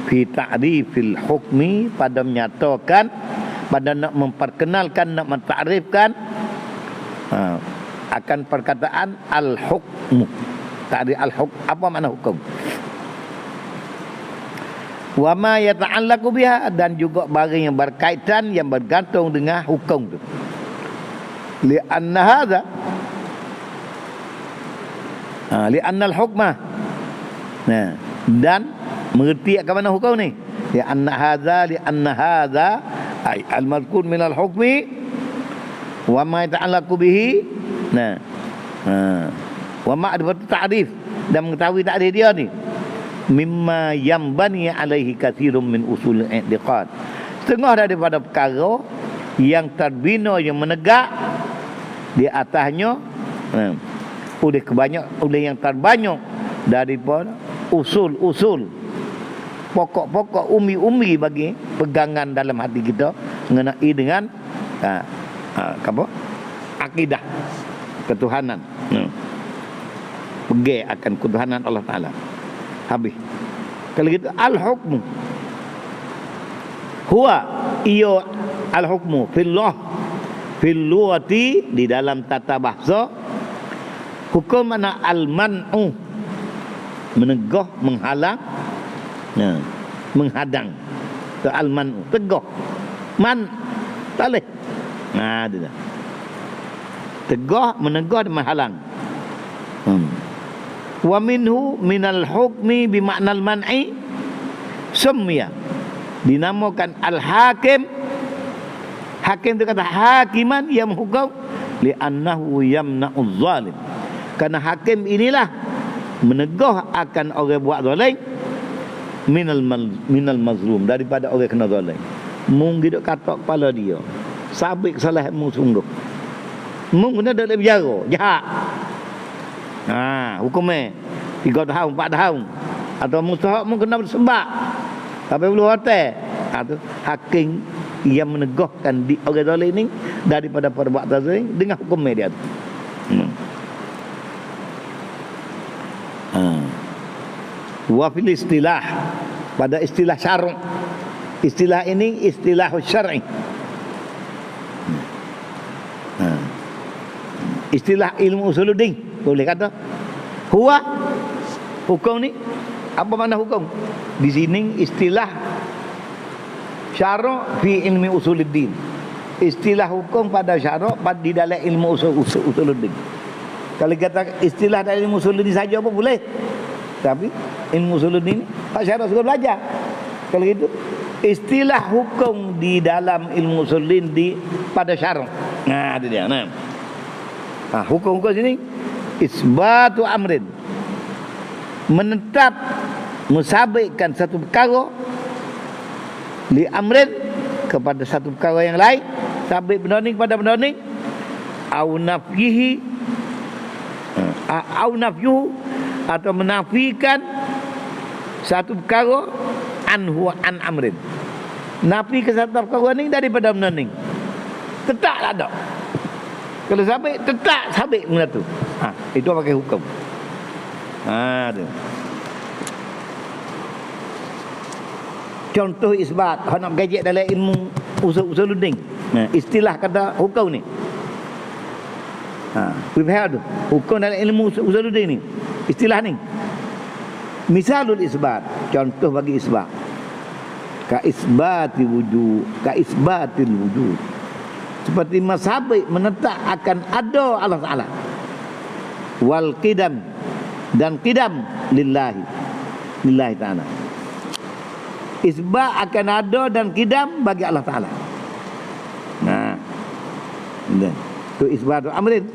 Fi ta'rifil hukmi, pada menyatakan, pada nak memperkenalkan, nak mentakrifkan akan perkataan al-hukmu. Ta'rif al-hukm, apa makna hukum? Wa ma yata'allaqu biha, dan juga barang yang berkaitan, yang bergantung dengan hukum tu. Li'anna hadha, li'anna al-hukma, dan mengerti akan mana hukum ni. Li'anna hadha ay al-mazkur min al-hukmi wa ma yata'allaqu bihi. Wa ma'rifatu ta'rif, dan mengetahui ta'rif dia ni, mimma yambani alaihi katsirun min usul i'tiqad, setengah daripada perkara yang terbina, yang menegak di atasnya oleh yang terbanyak daripada usul-usul, pokok-pokok, umi-umi bagi pegangan dalam hati kita mengenai dengan apa? Akidah ketuhanan. Pegang akan ketuhanan Allah Ta'ala. Habis. Kalau gitu al-hukmu huwa, iyo al-hukmu fil lughati, di dalam tata bahasa hukum mana al-man'u, menegah, menghalang, menghadang. Tu al-man'u, tegah. Man tak boleh. Dia tegah, menegah dan menghalang. Wa minhu minal hukmi bimaknal man'i summiya, dinamakan al-hakim. Hakim itu kata hakiman, yang menghukum, li'annahu yamna'uz zalim, kerana hakim inilah menegah akan orang buat zalim, minal mazlum, daripada orang kena zalim. Mung hidup katak kepala dia, sabit kesalahanmu sungguh, mung kena dalam penjara, jahat. Hukumnya 3 tahun, 4 tahun, atau mustahak mungkin kena bersembah sampai 10 hotel. Itu hakim yang menegahkan di orang zalim ini daripada perbuatan zalim dengan hukumnya dia. Wa fil istilah, pada istilah syar'u, Istilah ini istilah syar'i. Istilah ilmu usuluddin, boleh kata huwa, hukum ni apa makna hukum? Di sini istilah syara' fi ilmi usuluddin. Istilah hukum pada syara' di dalam ilmu usuluddin. Kalau kata istilah dari ilmu usuluddin saja apa boleh? Tapi ilmu usuluddin Pak Syarah sudah belajar. Kalau gitu istilah hukum di dalam ilmu usuluddin pada syara'. Nah, itu dia. Nah, hukum-hukum sini isbatu amrin, menetap musabikkan satu perkara li amrin kepada satu perkara yang lain, sabik benda ni kepada benda ni, au nafyihi au nafyuhu, atau menafikan satu perkara anhu an amrin, nafi ke satu perkara ni daripada benda ni, tetaplah ada. Kalau sabik, tetap sabik benda tu. Itu pakai hukum. Tu. Contoh isbat, hak nak gajek dalam ilmu usuluddin. Istilah kata hukum ni. Faham tu? Hukum dalam ilmu usuluddin ni. Istilah ni. Misalul isbat, contoh bagi isbat. Ka isbatil wujud. Seperti mazhabik menetap akan ada Allah Ta'ala, wal qidam, dan qidam lillahi ta'ala. Isbat akan ada dan qidam bagi Allah Ta'ala. Nah, itu isbat amrin.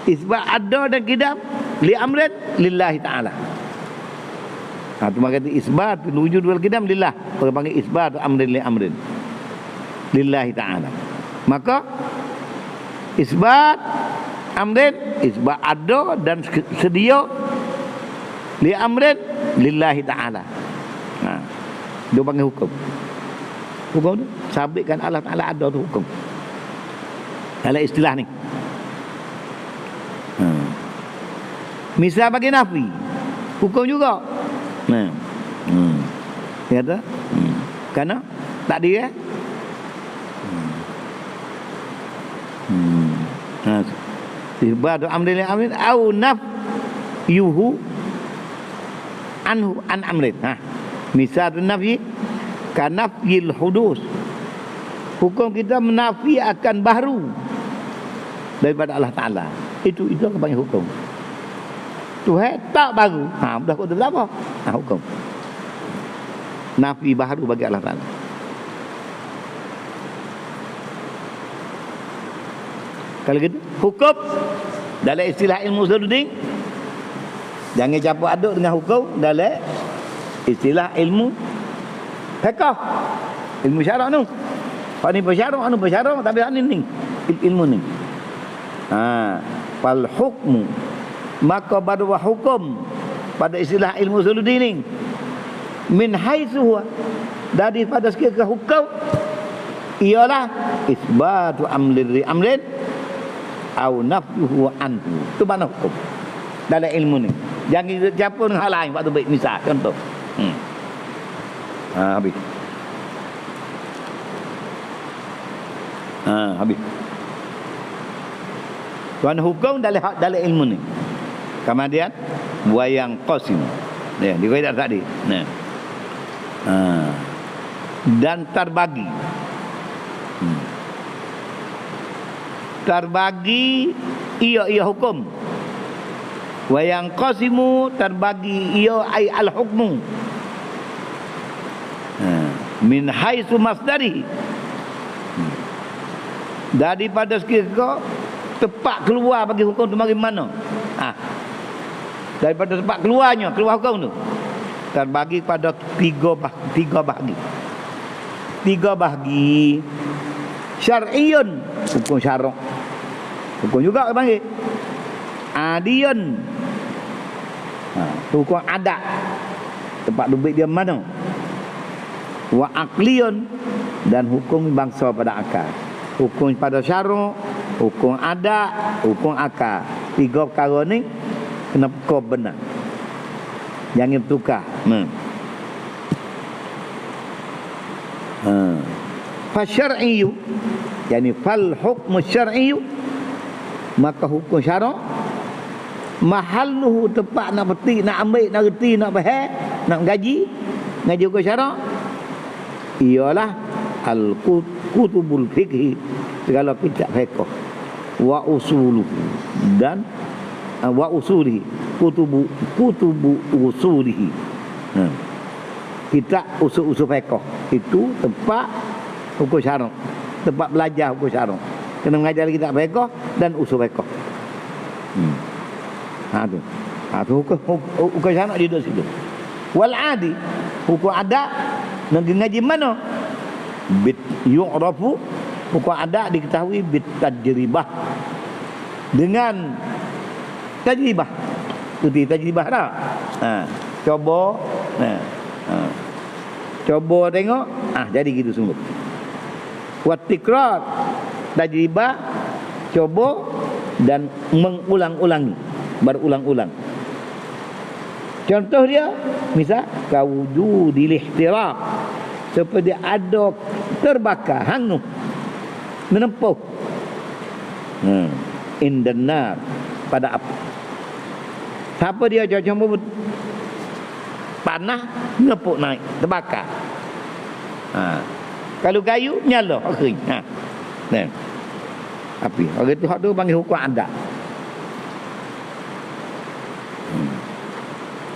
Isbat ada dan qidam li amrin lillahi ta'ala. Itu maka isbat wujud wal qidam lillah. Orang panggil isbat amrin li amrin lillahi ta'ala. Maka isbat amrin, isbat ada dan sedia, li amrin lillahi ta'ala. Dia panggil hukum. Hukum tu sabitkan Allah Ta'ala ada tu hukum. Dalam istilah ni. Misal bagi nafi, hukum juga. Dia kata kerana tak dia Ibadu amrin amrin au nafyuhu anhu an amrin. Misal nafyi ka nafyil hudus. Hukum kita menafi akan baru daripada Allah Ta'ala. Itu kebanyakan hukum. Tuhan tak baru. Dah kau dah apa? Hukum. Nafi baru bagi Allah Ta'ala. Kalau gitu, hukum dalam istilah ilmu usuluddin, jangan campur aduk dengan hukum dalam istilah ilmu fiqh, ilmu syarak tu. Hak ni bersyarak, anu bersyarak, tapi hak ni ilmu ni. Fal hukmu, maka baru hukum pada istilah ilmu usuluddin ni min haitsu huwa, daripada segi hukum ialah isbatu amrin au nafyuhu anhu. Itu mana hukum dalam ilmu ni. Jangan campur dengan hal lain. Waktu baik misal contoh. Habis. Habis. Tuan hukum dalam ilmu ni. Kemudian wayang qasim. Ya, dikaitan tadi. Dan terbagi. Terbagi ia hukum. Wayang qasimu, terbagi ia ai al hukmu. Min haitsu masdari, daripada segi tempat keluar bagi hukum tu mari mana. Daripada tempat keluarnya, keluar hukum tu terbagi pada tiga bahagi. Tiga bahagi. Syar'iyun, hukum syarak. Hukum juga panggil adiyun, hukum adat, tempat duduk dia mana. Wa aqliyun, dan hukum bangsa pada akal. Hukum pada syarak, hukum adat, hukum akal. Tiga perkara ni kena pekor benar, jangan tukar. Ha. Fa syar'iyyu, yani fal hukmu syar'iyyu, maka hukum syarak mahalluhu, tempat nak petik, nak ambil, nak reti, nak faham, nak ngaji hukum syarak, ialah al-kutubul fikhi, segala kitab fiqh, wa usuluhu, dan wa usulihi, kutubu usulihi. Kitab usul-usul fiqh itu tempat hukum syarak, tempat belajar hukum syarak. Kena mengajar kitab fiqh dan usul fiqh. Tu hukum syarak di situ. Wal adi, hukum adat nak ngaji mana? Bit yu'rafu, hukum adat diketahui bit tajribah, dengan tajribah. Itu tajribah dah. Coba, coba tengok, jadi gitu sungguh. Wat tikrar, tajribah, coba dan mengulang-ulangi, berulang-ulang. Contoh dia, misal kawujudil ihtiraq, seperti ada terbakar, hangus, menempuh indanar, pada api. Siapa dia contoh panah, ngepuk naik, terbakar. Kalau kayu nyala, kering. Api. Orang itu hak tu panggil hukum adat.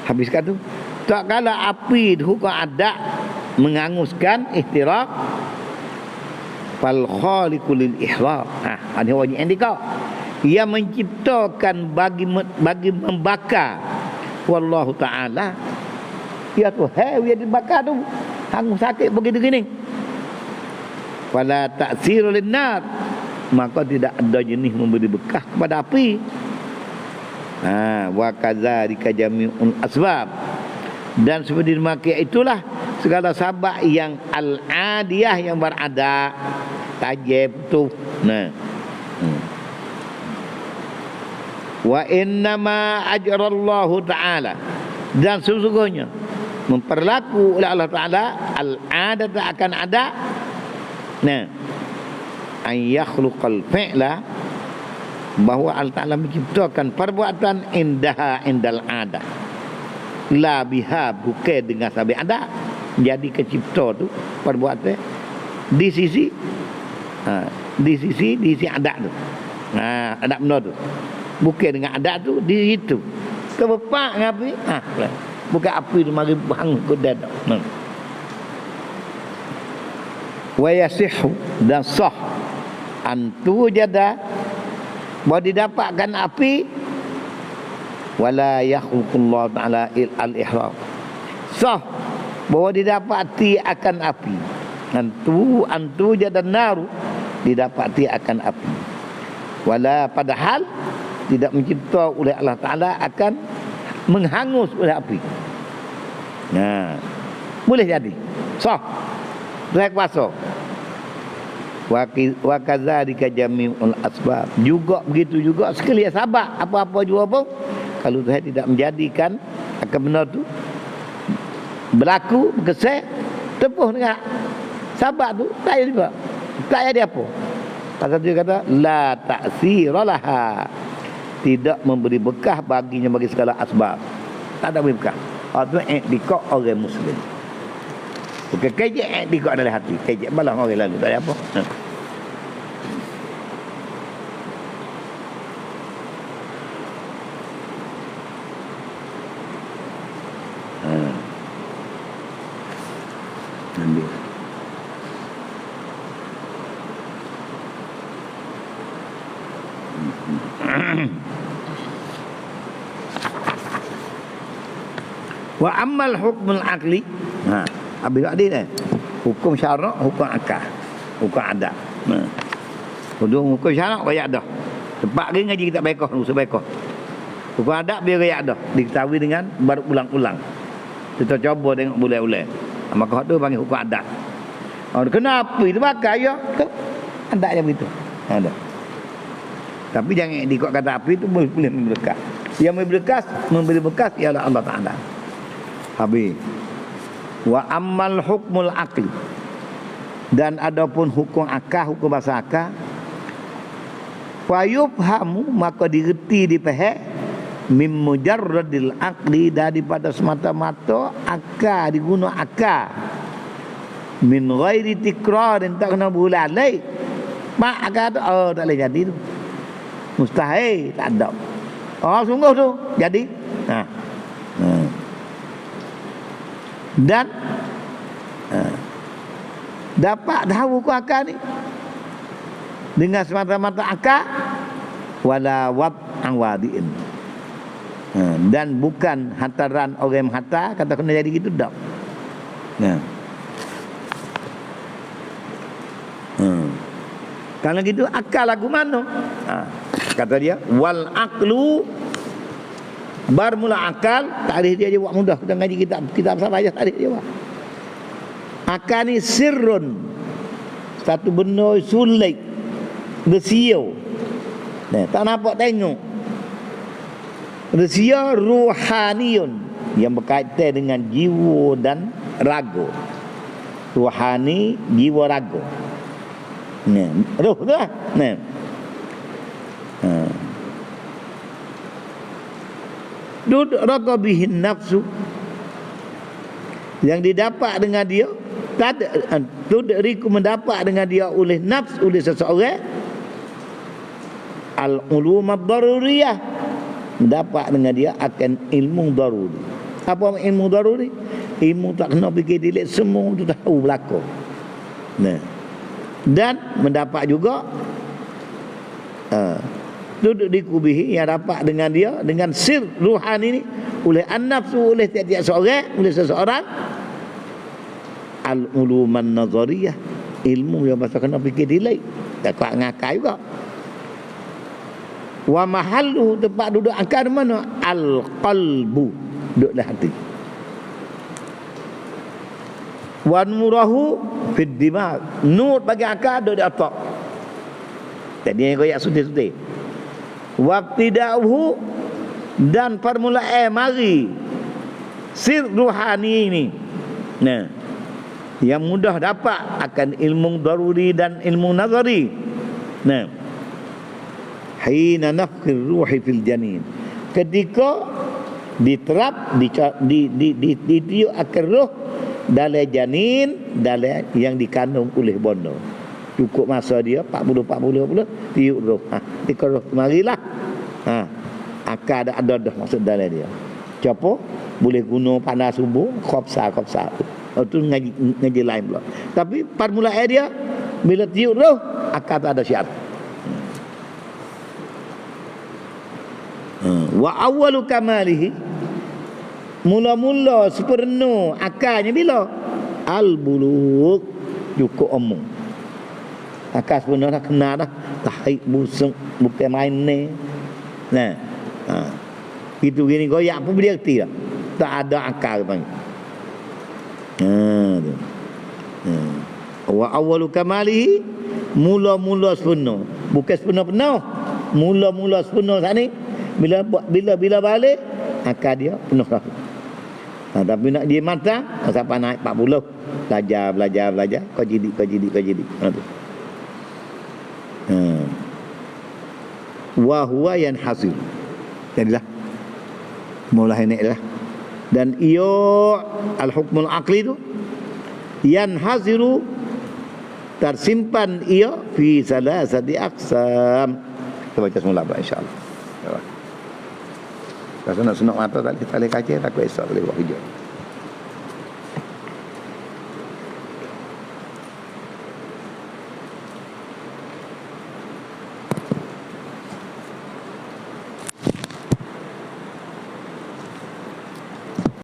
Habis kata, tak kala api hukum adat menghanguskan ihtiraq, fal khaliqul lil ihraq. Ada orang yang dikau, ia menciptakan bagi membakar, wallahu taala, ya tu dia dibakar tu hangus sakit begitu gini. Wala ta'sirul linnar, maka tidak ada jenis memberi bekas kepada api. Wa kadzalika jami'ul asbab, dan seperti demikian itulah segala sabab yang al-adiyah, yang berada tajib tu. Wa innama ajrallahu ta'ala, dan sesungguhnya memperlaku oleh Allah Ta'ala al-adat, akan ada an yakhluqal fi'la, bahawa Allah Ta'ala menciptakan perbuatan indal adat, la biha, bukan dengan sabit adat. Jadi kecipta tu perbuatan di sisi adat tu, adat benda tu, bukan dengan adat tu di situ. Kebepak ngapi? Bukan api tu mari bang kudat. Wa yasihu, dan sah antu jada, bahawa didapatkan api, wala yakhluqullahu ta'ala al-ihraq, sah bahawa didapati akan api, antu jada naru, didapati akan api, wala, padahal tidak mencipta oleh Allah Ta'ala akan menghangus oleh api. Boleh jadi sah, saya kuasa. Wa kadzalika jami'ul asbab, juga begitu juga sekalian sabab apa-apa juga pun, kalau Tuhan tidak menjadikan akan benda tu berlaku, berkesan, tepuh dengan sabab tu, tak ada juga, tak ada apa. Pasal dia kata la ta'siralaha, tidak memberi bekah baginya, bagi segala asbab, tak ada beri bekah. Itu i'tiqad orang Muslim. Bukan kejek i'tiqad dalam hati, kejek balang orang lalu, tak ada apa. Ambil. Wa ammal hukmul aqli, habis tadi dah, hukum syarak, hukum akal, hukum adat. Hukum syarak banyak dah, tempat dia ngaji kitab fiqh, usul fiqh. Hukum adat biar banyak dah, diketahui dengan berulang-ulang. Kita coba tengok boleh-boleh. Maka tu panggil hukum adat. Kenapa itu bakar ya? Adatnya begitu. Ada. Tapi jangan dikot kata api itu boleh memberi bekas. Yang memberi bekas ialah Allah Ta'ala. Habis. Wa ammal hukmul aqli, Dan adapun hukum akal, hukum bahasa akal, fayufhamu, maka digerti, dipahami, min mujarradil aqli, daripada semata-mata akal, diguna akal, min ghairi tikrarin, tak kena berulang lagi. Mak akal tu, oh tak boleh jadi tu, mustahil, tak ada. Oh sungguh tu jadi. Dan dapat tahu ku akal ni dengan semata-mata akal, wala wad an wadiin, dan bukan hantaran orang yang hantar kata kena jadi gitu tak. Kalau gitu akal lagu mana? Kata dia wal aqlu, bermula akal. Tarikh dia buat mudah, kita ngaji kitab apa aja tarikh dia buat. Akal ni sirrun, satu benda sulit, rahsia, tak nampak tengok. Rahsia ruhaniyun, yang berkaitan dengan jiwa dan raga. Ruhani, jiwa, raga. Roh tu lah. Duduk raga bihin nafsu, yang didapat dengan dia, tudriku, mendapat dengan dia oleh nafs, oleh seseorang, al-ulum ad-daruriyah, mendapat dengan dia akan ilmu daruri. Apa ilmu daruri? Ilmu tak kena fikir dilek, semua tu tahu berlaku. Dan mendapat juga duduk di kubihi, yang dapat dengan dia, dengan sir ruhani ni, oleh an-nafsu, oleh tiap-tiap seorang, oleh seseorang, al-uluman nazariyah, ilmu yang pasal kena fikir dilek, tak kuat ngakai juga. Wa mahallu, tempat duduk akal mana? Al-qalbu, duduklah hati. Wa nurahu fid dimag, nur bagi akal duduk di otak. Jadi yang koyak sudih-sudih. Waqtida'uhu, dan permulaan mari sir ruhani ini, yang mudah dapat akan ilmu daruri dan ilmu nazari. Hina nafkhir ruhi fil janin, ketika diterap, ditiup akan roh dalam janin, dalam yang dikandung oleh bondo. Cukup masa dia 40 tiup roh. Ketika roh marilah, akal ada maksud dalam dia. Siapa boleh guna panas subuh, khopsa. Itu ngaji lain pula. Tapi permulaan dia bila tiup roh, akal tak ada syarat. Wa awwalu kamalihi, mula-mula sempurna akalnya bila? Al-bulugh, cukup omong. Akal sempurna dah kena dah. Tahik busuk, bukan main ni. Itu gini goyak pun dia kerti dah. Tak ada akal panggil. Wa awwalu kamalihi, mula-mula sempurna. Bukan sempurna penuh. Mula-mula sempurna saat ni. Bila balik, akal dia penuh dah. Tapi nak dia matang, sampai naik 40. Belajar. Kau jadi. Wa huwa yanhasil. Jadilah mulai naik dah. Dan ia al-hukmul aqli tu yanhasiru, tersimpan ia fi salasati aqsam. Kita baca semula pula insya-Allah. Kalau nak sunat mata tak boleh kaca, takut esok boleh buat kerja.